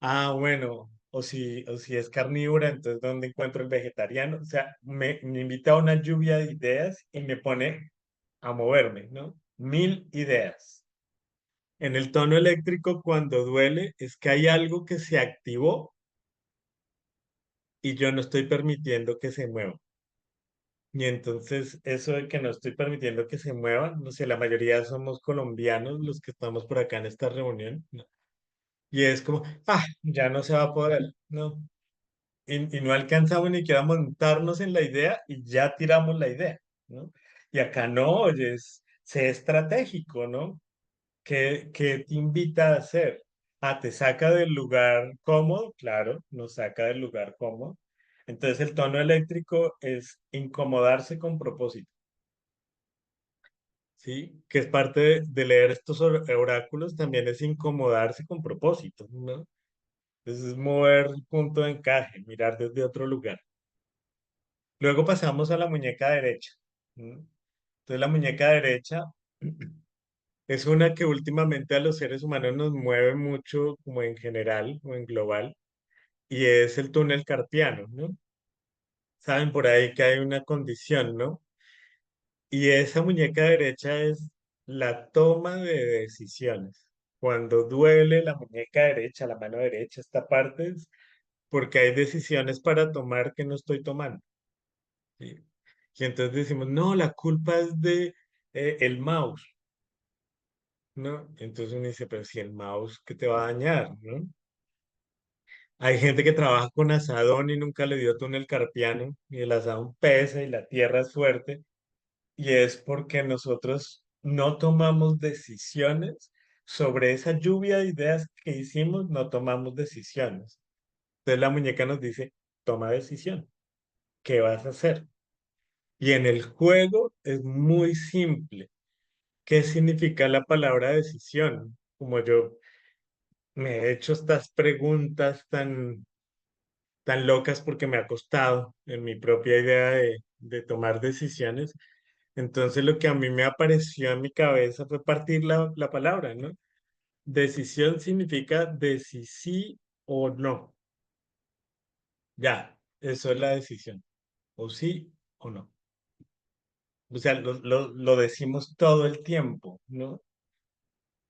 Bueno, o si es carnívora, entonces ¿dónde encuentro el vegetariano? O sea, me invita a una lluvia de ideas y me pone a moverme, ¿no? 1000 ideas. En el tono eléctrico, cuando duele, es que hay algo que se activó y yo no estoy permitiendo que se mueva. Y entonces, eso de que no estoy permitiendo que se muevan, no sé, la mayoría somos colombianos los que estamos por acá en esta reunión, ¿no? Y es como, ya no se va a poder, ¿no? Y no alcanzamos ni siquiera a montarnos en la idea y ya tiramos la idea, ¿no? Y acá no, oye, sé estratégico, ¿no? ¿Qué te invita a hacer? Te saca del lugar cómodo, claro, nos saca del lugar cómodo. Entonces el tono eléctrico es incomodarse con propósito, ¿sí? Que es parte de leer estos oráculos, también es incomodarse con propósito, ¿no? Entonces es mover el punto de encaje, mirar desde otro lugar. Luego pasamos a la muñeca derecha, ¿no? Entonces la muñeca derecha es una que últimamente a los seres humanos nos mueve mucho como en general o en global, y es el túnel carpiano, ¿no? Saben por ahí que hay una condición, ¿no? Y esa muñeca derecha es la toma de decisiones. Cuando duele la muñeca derecha, la mano derecha, esta parte es porque hay decisiones para tomar que no estoy tomando, ¿sí? Y entonces decimos, no, la culpa es de el mouse, ¿no? Entonces uno dice, pero si el mouse, ¿qué te va a dañar, no? Hay gente que trabaja con asadón y nunca le dio túnel carpiano y el asadón pesa y la tierra es fuerte y es porque nosotros no tomamos decisiones sobre esa lluvia de ideas que hicimos, no tomamos decisiones. Entonces la muñeca nos dice, toma decisión, ¿qué vas a hacer? Y en el juego es muy simple. ¿Qué significa la palabra decisión? Como yo me he hecho estas preguntas tan locas porque me ha costado en mi propia idea de tomar decisiones. Entonces lo que a mí me apareció en mi cabeza fue partir la palabra, ¿no? Decisión significa de si sí o no. Ya, eso es la decisión. O sí o no. O sea, lo decimos todo el tiempo, ¿no?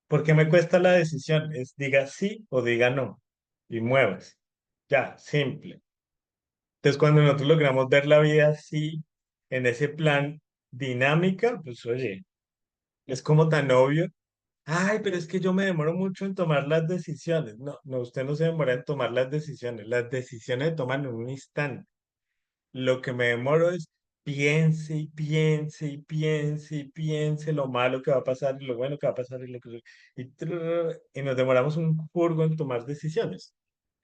¿Por qué me cuesta la decisión? Es diga sí o diga no. Y muevas. Ya, simple. Entonces, cuando nosotros logramos ver la vida así, en ese plan dinámica, pues oye, es como tan obvio. Ay, pero es que yo me demoro mucho en tomar las decisiones. No, no, usted no se demora en tomar las decisiones. Las decisiones se toman en un instante. Lo que me demoro es piense y piense y piense y piense lo malo que va a pasar y lo bueno que va a pasar y lo que... y nos demoramos un furgo en tomar decisiones.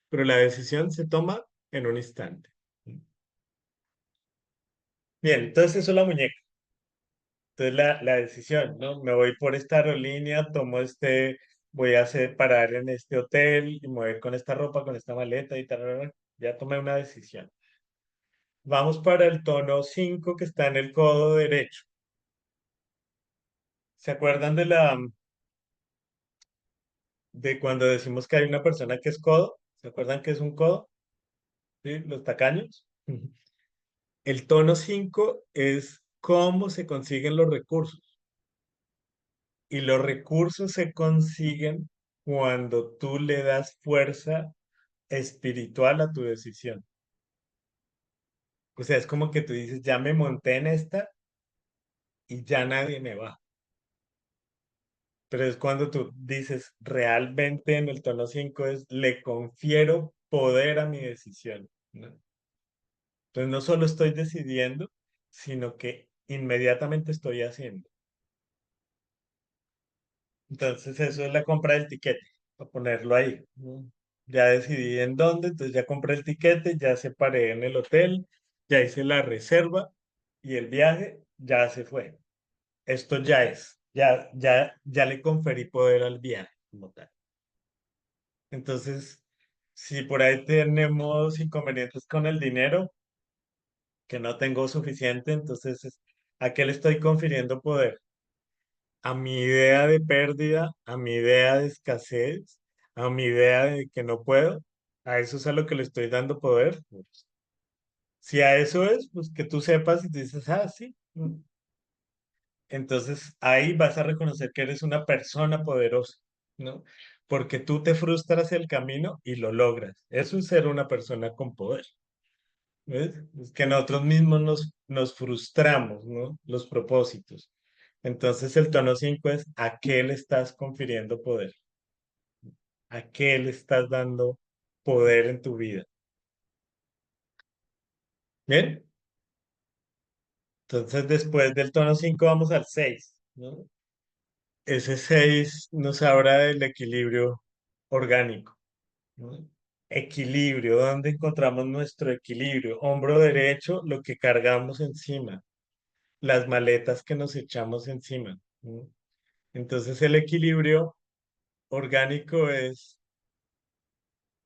Pero la decisión se toma en un instante. Bien, entonces eso es la muñeca. Entonces la decisión, ¿no? Me voy por esta aerolínea, voy a hacer parar en este hotel y mover con esta ropa, con esta maleta y tal. Ya tomé una decisión. Vamos para el tono 5 que está en el codo derecho. ¿Se acuerdan de cuando decimos que hay una persona que es codo? ¿Se acuerdan que es un codo? ¿Sí? Los tacaños. El tono 5 es cómo se consiguen los recursos. Y los recursos se consiguen cuando tú le das fuerza espiritual a tu decisión. O sea, es como que tú dices, ya me monté en esta y ya nadie me va. Pero es cuando tú dices, realmente en el tono 5 es, le confiero poder a mi decisión, ¿no? Entonces no solo estoy decidiendo, sino que inmediatamente estoy haciendo. Entonces eso es la compra del tiquete, para ponerlo ahí, ¿no? Ya decidí en dónde, entonces ya compré el tiquete, ya separé en el hotel, ya hice la reserva y el viaje ya se fue. Esto ya es, ya le conferí poder al viaje como tal. Entonces, si por ahí tenemos inconvenientes con el dinero, que no tengo suficiente, entonces, ¿a qué le estoy confiriendo poder? A mi idea de pérdida, a mi idea de escasez, a mi idea de que no puedo, a eso es a lo que le estoy dando poder. Pues, si a eso es, pues que tú sepas y tú dices, ah, sí. Entonces ahí vas a reconocer que eres una persona poderosa, ¿no? Porque tú te frustras el camino y lo logras. Eso es ser una persona con poder. ¿Ves? Es que nosotros mismos nos frustramos, ¿no? Los propósitos. Entonces el tono 5 es ¿a qué le estás confiriendo poder? ¿A qué le estás dando poder en tu vida? ¿Bien? Entonces después del tono 5 vamos al 6, ¿no? Ese 6 nos habla del equilibrio orgánico, ¿no? Equilibrio, ¿dónde encontramos nuestro equilibrio? Hombro derecho, lo que cargamos encima, las maletas que nos echamos encima, ¿no? Entonces el equilibrio orgánico es,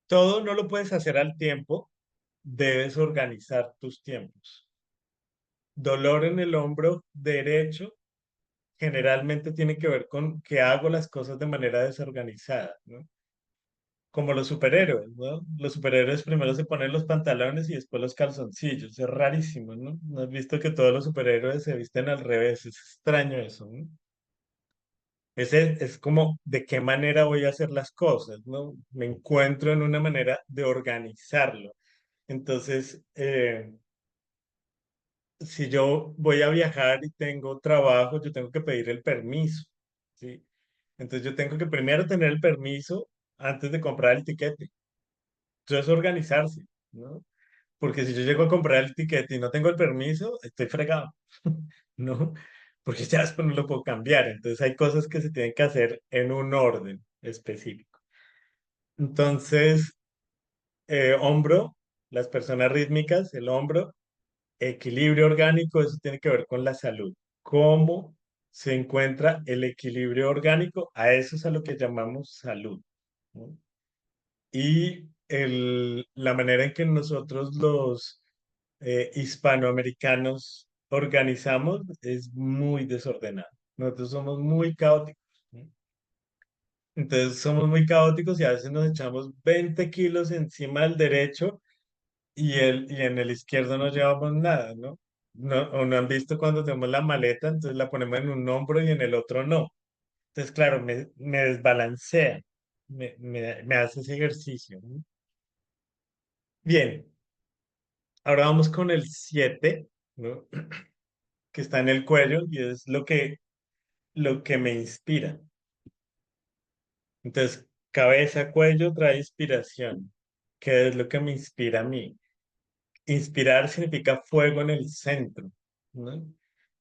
todo no lo puedes hacer al tiempo, debes organizar tus tiempos. Dolor en el hombro derecho generalmente tiene que ver con que hago las cosas de manera desorganizada, ¿no? Como los superhéroes, ¿no? Los superhéroes primero se ponen los pantalones y después los calzoncillos. Es rarísimo, ¿no? ¿No has visto que todos los superhéroes se visten al revés? Es extraño eso, ¿no? Ese es como de qué manera voy a hacer las cosas, ¿no? Me encuentro en una manera de organizarlo. Entonces, si yo voy a viajar y tengo trabajo, yo tengo que pedir el permiso, ¿sí? Entonces yo tengo que primero tener el permiso antes de comprar el tiquete. Entonces organizarse, ¿no? Porque si yo llego a comprar el tiquete y no tengo el permiso, estoy fregado, ¿no? Porque ya después no lo puedo cambiar. Entonces hay cosas que se tienen que hacer en un orden específico. Entonces, hombro, las personas rítmicas, el hombro, equilibrio orgánico, eso tiene que ver con la salud. ¿Cómo se encuentra el equilibrio orgánico? A eso es a lo que llamamos salud, ¿no? Y la manera en que nosotros los hispanoamericanos organizamos es muy desordenada. Nosotros somos muy caóticos, ¿no? Entonces somos muy caóticos y a veces nos echamos 20 kilos encima del derecho y en el izquierdo no llevamos nada, ¿no? No, o no han visto cuando tenemos la maleta, entonces la ponemos en un hombro y en el otro no. Entonces, claro, me desbalancea, me hace ese ejercicio, ¿no? Bien, ahora vamos con el 7, ¿no? Que está en el cuello y es lo que me inspira. Entonces, cabeza, cuello trae inspiración. ¿Qué es lo que me inspira a mí? Inspirar significa fuego en el centro, ¿no?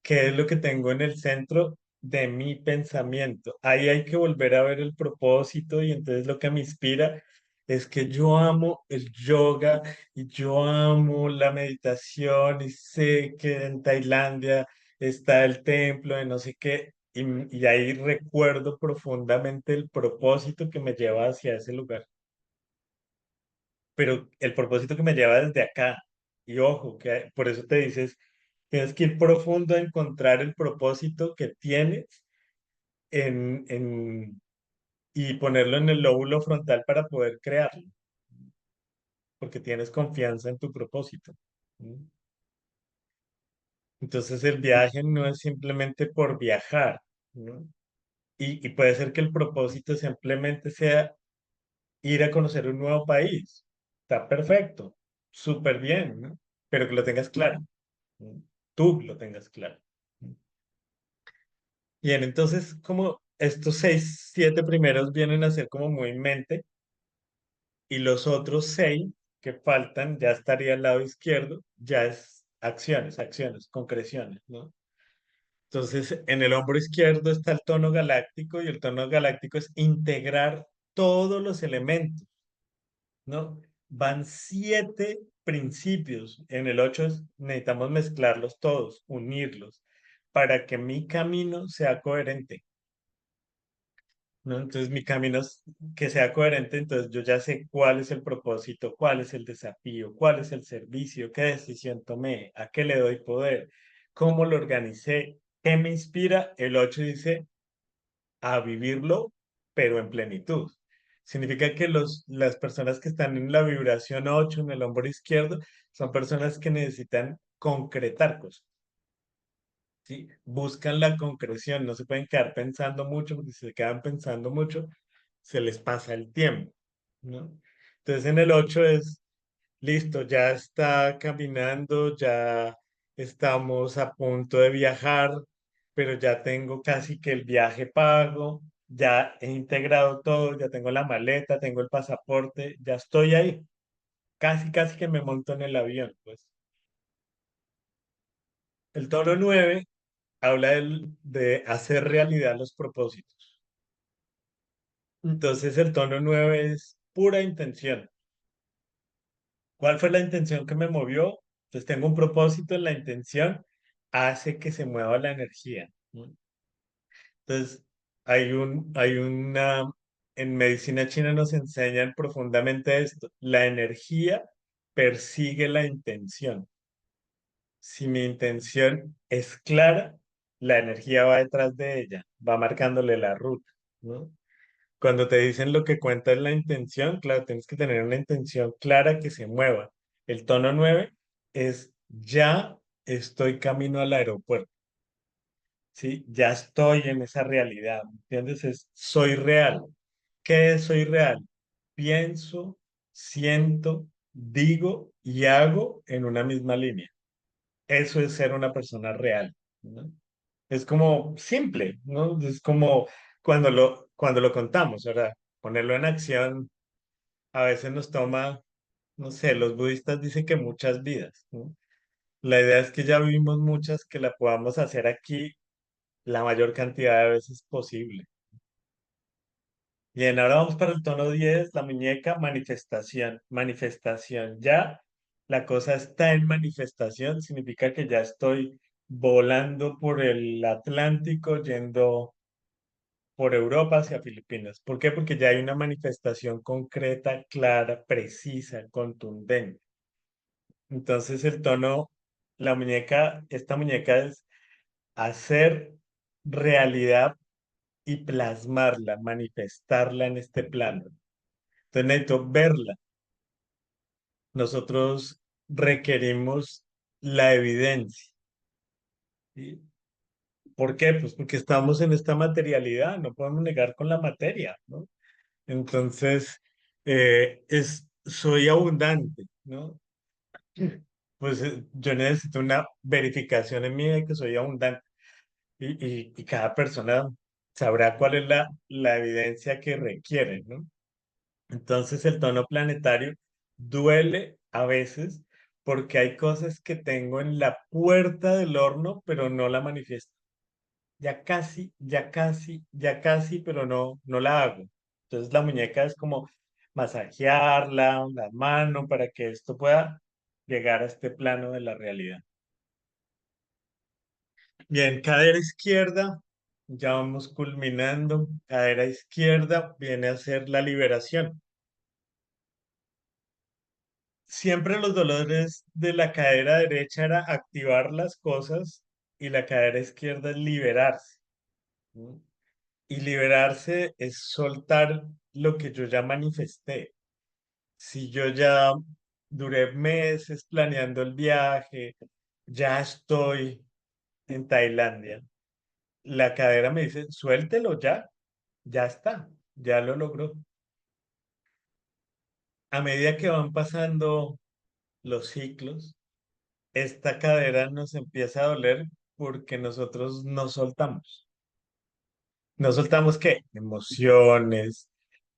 ¿Qué es lo que tengo en el centro de mi pensamiento? Ahí hay que volver a ver el propósito y entonces lo que me inspira es que yo amo el yoga y yo amo la meditación y sé que en Tailandia está el templo de no sé qué y ahí recuerdo profundamente el propósito que me lleva hacia ese lugar, pero el propósito que me lleva desde acá. Y ojo, que por eso te dices, tienes que ir profundo a encontrar el propósito que tienes y ponerlo en el lóbulo frontal para poder crearlo, porque tienes confianza en tu propósito. ¿Mm? Entonces el viaje no es simplemente por viajar, ¿no? Y puede ser que el propósito simplemente sea ir a conocer un nuevo país. Está perfecto, súper bien, ¿no? pero que lo tengas claro. ¿No? Tú lo tengas claro. Bien, entonces como estos 6, 7 primeros vienen a ser como muy mente y los otros 6 que faltan ya estaría al lado izquierdo, ya es acciones, acciones, concreciones, ¿no? Entonces, en el hombro izquierdo está el tono galáctico y el tono galáctico es integrar todos los elementos, ¿no? Van 7 principios. En el 8 necesitamos mezclarlos todos, unirlos, para que mi camino sea coherente, ¿no? Entonces, mi camino que sea coherente, entonces yo ya sé cuál es el propósito, cuál es el desafío, cuál es el servicio, qué decisión tomé, a qué le doy poder, cómo lo organicé, qué me inspira. El 8 dice a vivirlo, pero en plenitud. Significa que las personas que están en la vibración 8 en el hombro izquierdo, son personas que necesitan concretar cosas, ¿sí? Buscan la concreción, no se pueden quedar pensando mucho, porque si se quedan pensando mucho, se les pasa el tiempo, ¿no? Entonces en el 8 es, listo, ya está caminando, ya estamos a punto de viajar, pero ya tengo casi que el viaje pago, ya he integrado todo, ya tengo la maleta, tengo el pasaporte, ya estoy ahí. Casi, casi que me monto en el avión, pues. El tono 9 habla de hacer realidad los propósitos. Entonces el tono 9 es pura intención. ¿Cuál fue la intención que me movió? Entonces tengo un propósito, la intención hace que se mueva la energía, ¿no? Entonces hay una, en medicina china nos enseñan profundamente esto, la energía persigue la intención. Si mi intención es clara, la energía va detrás de ella, va marcándole la ruta, ¿no? Cuando te dicen lo que cuenta es la intención, claro, tienes que tener una intención clara que se mueva. El tono 9 es ya estoy camino al aeropuerto, ¿sí? Ya estoy en esa realidad, ¿me entiendes? Es soy real. ¿Qué es soy real? Pienso, siento, digo y hago en una misma línea. Eso es ser una persona real, ¿no? Es como simple, ¿no? Es como cuando lo contamos, ahora ponerlo en acción a veces nos toma, no sé, los budistas dicen que muchas vidas, ¿no? La idea es que ya vivimos muchas, que la podamos hacer aquí la mayor cantidad de veces posible. Bien, ahora vamos para el tono 10, la muñeca, manifestación. Manifestación. Ya la cosa está en manifestación, significa que ya estoy volando por el Atlántico, yendo por Europa hacia Filipinas. ¿Por qué? Porque ya hay una manifestación concreta, clara, precisa, contundente. Entonces el tono, la muñeca, esta muñeca es hacer realidad y plasmarla, manifestarla en este plano. Entonces necesito verla. Nosotros requerimos la evidencia, ¿sí? ¿Por qué? Pues porque estamos en esta materialidad, no podemos negar con la materia, ¿no? Entonces, soy abundante, ¿no? Pues yo necesito una verificación en mí de que soy abundante y cada persona sabrá cuál es la evidencia que requiere, ¿no? Entonces el tono planetario duele a veces porque hay cosas que tengo en la puerta del horno, pero no la manifiesto. Ya casi, ya casi, ya casi, pero no la hago. Entonces la muñeca es como masajearla, la mano, para que esto pueda llegar a este plano de la realidad. Bien, cadera izquierda, ya vamos culminando. Cadera izquierda viene a ser la liberación. Siempre los dolores de la cadera derecha era activar las cosas y la cadera izquierda es liberarse, ¿no? Y liberarse es soltar lo que yo ya manifesté. Si yo ya duré meses planeando el viaje, ya estoy en Tailandia, la cadera me dice, suéltelo ya, ya está, ya lo logró. A medida que van pasando los ciclos, esta cadera nos empieza a doler porque nosotros no soltamos. No soltamos ¿qué? Emociones,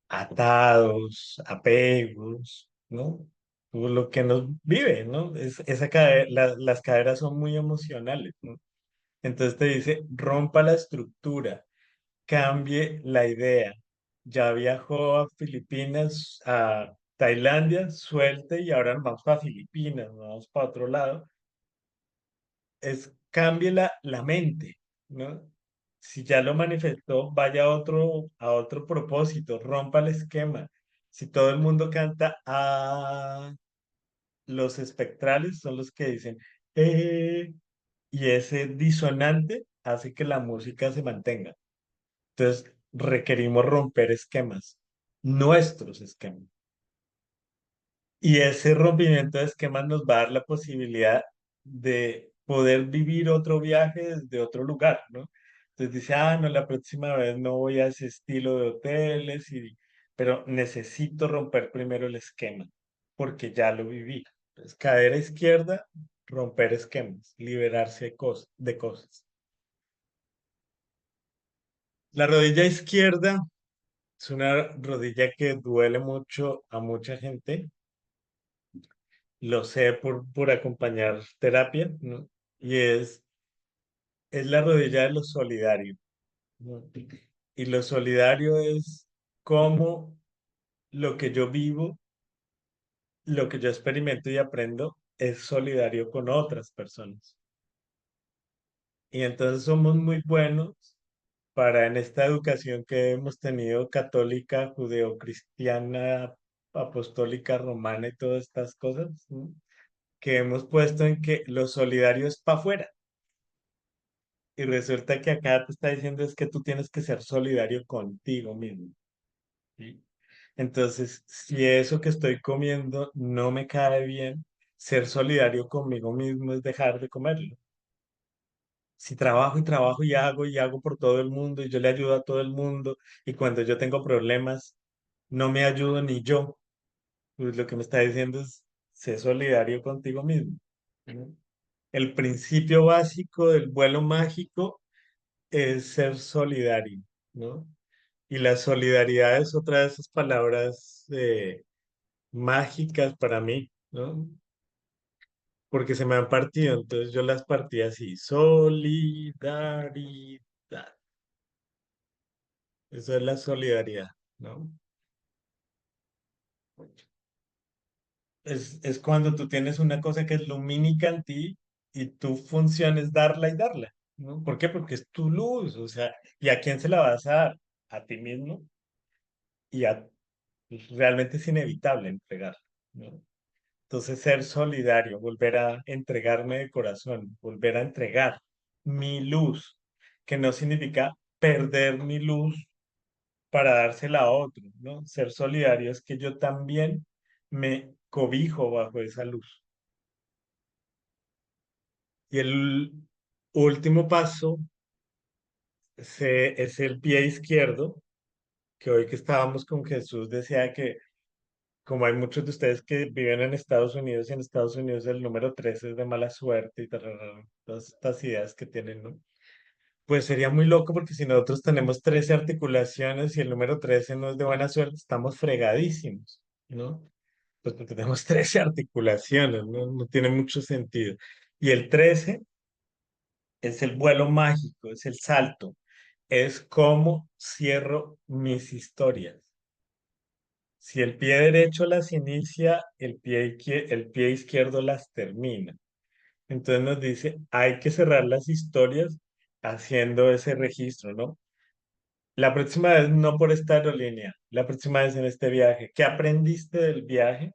atados, apegos, ¿no? Todo lo que nos vive, ¿no? Esa las caderas son muy emocionales, ¿no? Entonces te dice, rompa la estructura, cambie la idea. Ya viajó a Filipinas, a Tailandia, suelte y ahora nos vamos para Filipinas, nos vamos para otro lado. Cambie la mente, ¿no? Si ya lo manifestó, vaya a otro propósito, rompa el esquema. Si todo el mundo canta los espectrales son los que dicen y ese disonante hace que la música se mantenga. Entonces, requerimos romper esquemas, nuestros esquemas. Y ese rompimiento de esquemas nos va a dar la posibilidad de poder vivir otro viaje desde otro lugar, ¿no? Entonces dice, no, la próxima vez no voy a ese estilo de hoteles, pero necesito romper primero el esquema, porque ya lo viví. Entonces, cadera izquierda, romper esquemas, liberarse de cosas. La rodilla izquierda es una rodilla que duele mucho a mucha gente. Lo sé por acompañar terapia, ¿no? Y es la rodilla de lo solidario, ¿no? Y lo solidario es cómo lo que yo vivo, lo que yo experimento y aprendo es solidario con otras personas. Y entonces somos muy buenos para en esta educación que hemos tenido católica, judeocristiana, apostólica, romana y todas estas cosas, ¿no? Que hemos puesto en que lo solidario es para afuera. Y resulta que acá te está diciendo es que tú tienes que ser solidario contigo mismo, ¿sí? Entonces, si eso que estoy comiendo no me cae bien, ser solidario conmigo mismo es dejar de comerlo. Si trabajo y trabajo y hago por todo el mundo y yo le ayudo a todo el mundo y cuando yo tengo problemas no me ayudo ni yo, pues lo que me está diciendo es ser solidario contigo mismo, ¿no? El principio básico del vuelo mágico es ser solidario, ¿no? Y la solidaridad es otra de esas palabras mágicas para mí, ¿no? Porque se me han partido, entonces yo las partí así, solidaridad. Eso es la solidaridad, ¿no? Es cuando tú tienes una cosa que es lumínica en ti y tu función es darla y darla, ¿no? ¿Por qué? Porque es tu luz, o sea, ¿y a quién se la vas a dar? A ti mismo y realmente es inevitable entregar, ¿no? Entonces, ser solidario, volver a entregarme de corazón, volver a entregar mi luz, que no significa perder mi luz para dársela a otro, ¿no? Ser solidario es que yo también me cobijo bajo esa luz. Y el último paso es el pie izquierdo, que hoy que estábamos con Jesús decía que como hay muchos de ustedes que viven en Estados Unidos y en Estados Unidos el número 13 es de mala suerte y todas estas ideas que tienen, ¿no? Pues sería muy loco porque si nosotros tenemos 13 articulaciones y el número 13 no es de buena suerte, estamos fregadísimos, ¿no? Pues porque tenemos 13 articulaciones, ¿no? No tiene mucho sentido. Y el 13 es el vuelo mágico, es el salto, es cómo cierro mis historias. Si el pie derecho las inicia, el pie izquierdo las termina. Entonces nos dice, hay que cerrar las historias haciendo ese registro, ¿no? La próxima vez no por esta aerolínea, la próxima vez en este viaje. ¿Qué aprendiste del viaje?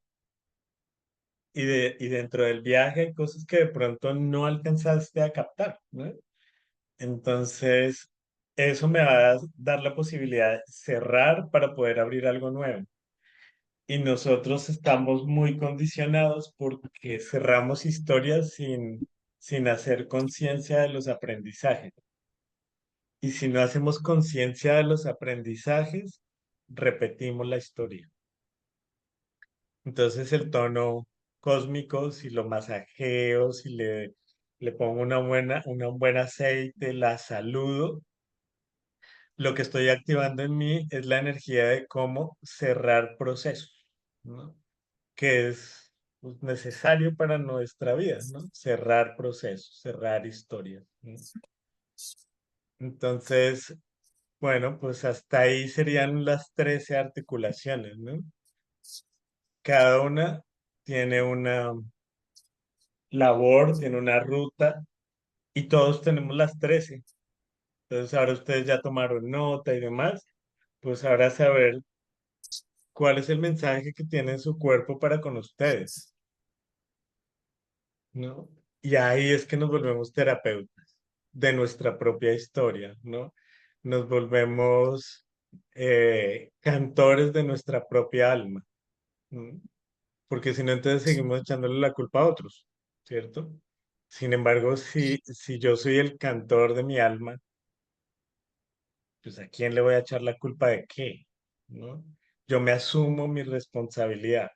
Y dentro del viaje hay cosas que de pronto no alcanzaste a captar, ¿no? Entonces, eso me va a dar la posibilidad de cerrar para poder abrir algo nuevo. Y nosotros estamos muy condicionados porque cerramos historias sin hacer conciencia de los aprendizajes. Y si no hacemos conciencia de los aprendizajes, repetimos la historia. Entonces el tono cósmico, si lo masajeo, si le pongo un buen aceite, la saludo, lo que estoy activando en mí es la energía de cómo cerrar procesos, ¿no? Que es pues, necesario para nuestra vida, ¿no? Cerrar procesos, cerrar historias, ¿no? Entonces, bueno, pues hasta ahí serían las 13 articulaciones, ¿no? Cada una tiene una labor, tiene una ruta y todos tenemos las 13. Entonces, ahora ustedes ya tomaron nota y demás, pues ahora saber cuál es el mensaje que tiene su cuerpo para con ustedes, ¿no? Y ahí es que nos volvemos terapeutas de nuestra propia historia, ¿no? Nos volvemos cantores de nuestra propia alma, ¿no? Porque si no, entonces seguimos echándole la culpa a otros, ¿cierto? Sin embargo, si yo soy el cantor de mi alma, pues ¿a quién le voy a echar la culpa de qué? ¿No? Yo me asumo mi responsabilidad.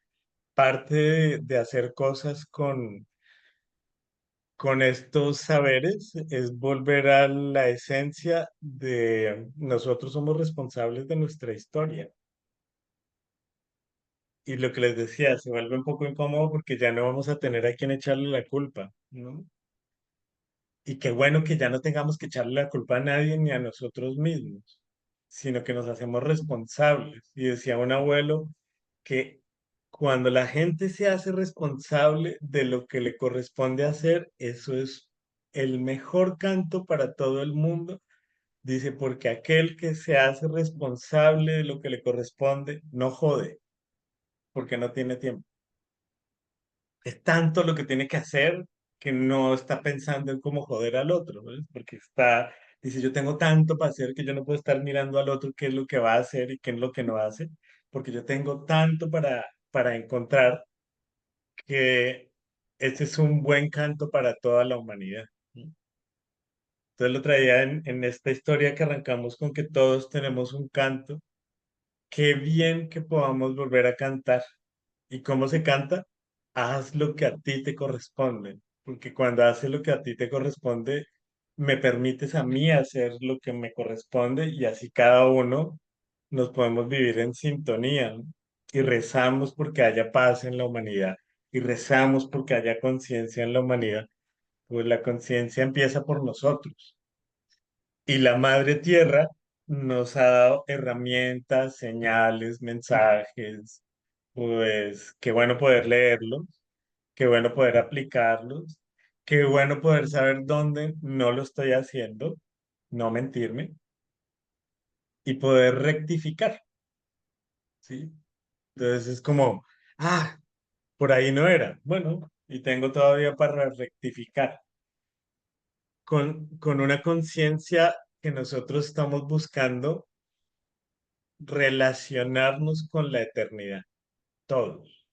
Parte de hacer cosas con estos saberes es volver a la esencia de nosotros somos responsables de nuestra historia. Y lo que les decía, se vuelve un poco incómodo porque ya no vamos a tener a quien echarle la culpa, ¿no? Y qué bueno que ya no tengamos que echarle la culpa a nadie ni a nosotros mismos, sino que nos hacemos responsables. Y decía un abuelo que cuando la gente se hace responsable de lo que le corresponde hacer, eso es el mejor canto para todo el mundo. Dice, porque aquel que se hace responsable de lo que le corresponde, no jode, porque no tiene tiempo. Es tanto lo que tiene que hacer que no está pensando en cómo joder al otro, ¿no? Porque dice, yo tengo tanto para hacer que yo no puedo estar mirando al otro qué es lo que va a hacer y qué es lo que no hace, porque yo tengo tanto para encontrar que este es un buen canto para toda la humanidad, ¿no? Entonces lo traía en esta historia que arrancamos con que todos tenemos un canto. Qué bien que podamos volver a cantar. ¿Y cómo se canta? Haz lo que a ti te corresponde, porque cuando haces lo que a ti te corresponde, me permites a mí hacer lo que me corresponde y así cada uno nos podemos vivir en sintonía, ¿no? Y rezamos porque haya paz en la humanidad y rezamos porque haya conciencia en la humanidad, pues la conciencia empieza por nosotros. Y la Madre Tierra nos ha dado herramientas, señales, mensajes, pues qué bueno poder leerlos, qué bueno poder aplicarlos, qué bueno poder saber dónde no lo estoy haciendo, no mentirme, y poder rectificar, ¿sí? Entonces es como, ah, por ahí no era. Bueno, y tengo todavía para rectificar con una conciencia que nosotros estamos buscando relacionarnos con la eternidad, todos.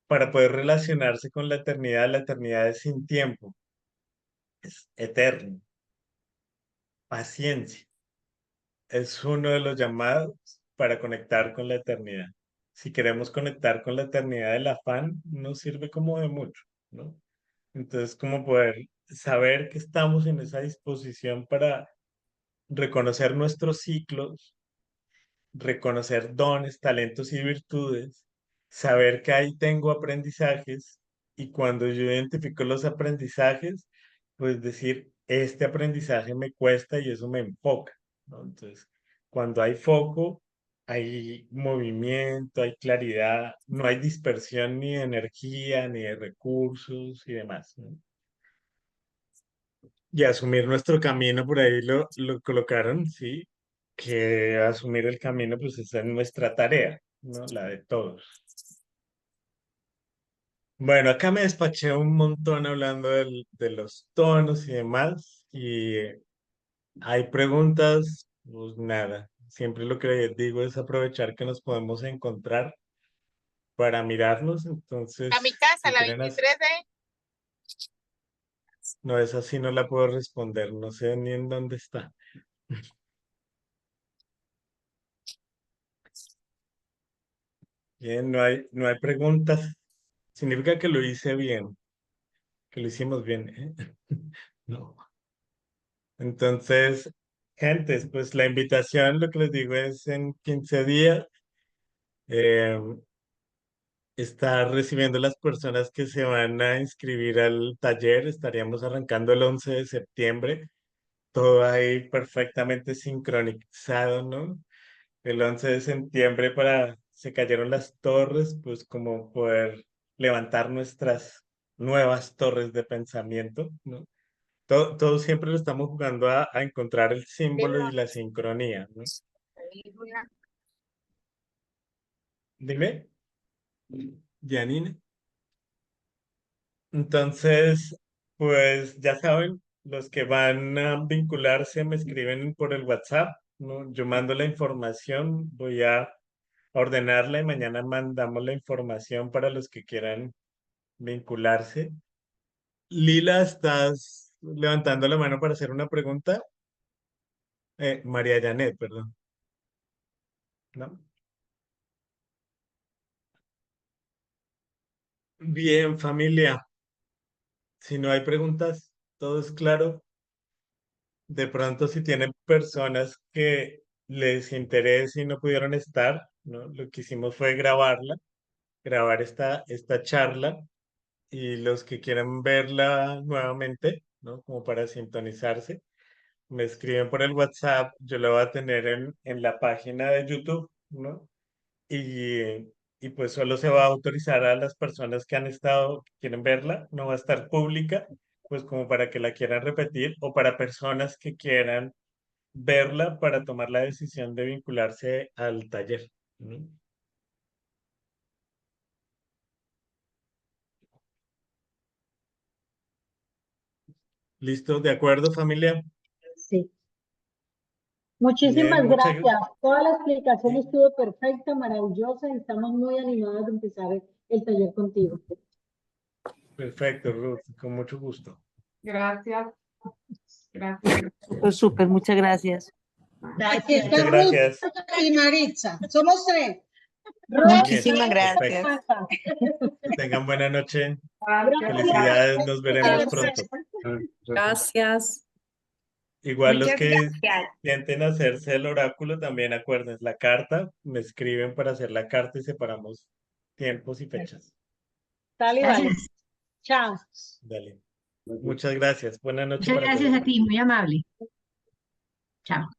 Para poder relacionarse con la eternidad es sin tiempo, es eterno. Paciencia es uno de los llamados para conectar con la eternidad. Si queremos conectar con la eternidad, el afán nos sirve como de mucho, ¿no? Entonces, como poder saber que estamos en esa disposición para reconocer nuestros ciclos, reconocer dones, talentos y virtudes, saber que ahí tengo aprendizajes y cuando yo identifico los aprendizajes, pues decir, este aprendizaje me cuesta y eso me enfoca, ¿no? Entonces, cuando hay foco, hay movimiento, hay claridad, no hay dispersión ni de energía, ni de recursos y demás, ¿no? Y asumir nuestro camino, por ahí lo colocaron, sí, que asumir el camino, pues esa es nuestra tarea, ¿no? La de todos. Bueno, acá me despaché un montón hablando de los tonos y demás, y hay preguntas, pues nada, siempre lo que les digo es aprovechar que nos podemos encontrar para mirarnos, entonces, A mi casa, si la quieren, 23 de... no es así, no la puedo responder, no sé ni en dónde está. Bien, no hay preguntas. Significa que lo hice bien, que lo hicimos bien, ¿eh? No. Entonces, gentes, pues la invitación, lo que les digo es en 15 días. eh, estar recibiendo las personas que se van a inscribir al taller. Estaríamos arrancando el 11 de septiembre. Todo ahí perfectamente sincronizado, ¿no? El 11 de septiembre se cayeron las torres, pues como poder levantar nuestras nuevas torres de pensamiento, ¿no? Todo siempre lo estamos jugando a encontrar el símbolo y la sincronía, ¿no? Dime, Janine. Entonces, pues ya saben, los que van a vincularse me escriben por el WhatsApp, ¿no? Yo mando la información, voy a ordenarla y mañana mandamos la información para los que quieran vincularse. Lila, ¿estás levantando la mano para hacer una pregunta? María Janet, perdón. ¿No? Bien, familia. Si no hay preguntas, todo es claro. De pronto, si tienen personas que les interese y no pudieron estar, ¿no? Lo que hicimos fue grabar esta charla y los que quieran verla nuevamente, ¿no? Como para sintonizarse, me escriben por el WhatsApp, yo la voy a tener en la página de YouTube, ¿no? Y pues solo se va a autorizar a las personas que han estado, que quieren verla, no va a estar pública, pues como para que la quieran repetir o para personas que quieran verla para tomar la decisión de vincularse al taller, ¿no? ¿Listo? ¿De acuerdo, familia? Sí. Bien, Muchísimas gracias. Toda la explicación estuvo perfecta, maravillosa y estamos muy animados de empezar el taller contigo. Perfecto, Ruth, con mucho gusto. Gracias. Gracias. Súper, muchas gracias. Aquí está Muchas Ruth gracias. y Maritza. Somos tres. Muchísimas Perfecto. gracias. Que tengan buena noche. Gracias. Felicidades, nos veremos pronto. Gracias. Igual los Muchas que gracias. sienten hacerse el oráculo, también acuérdense, la carta, me escriben para hacer la carta y separamos tiempos y fechas. Dale, vale. Chao. Dale. Muchas gracias. Buenas noches Muchas para gracias todos. a ti, muy amable. Chao.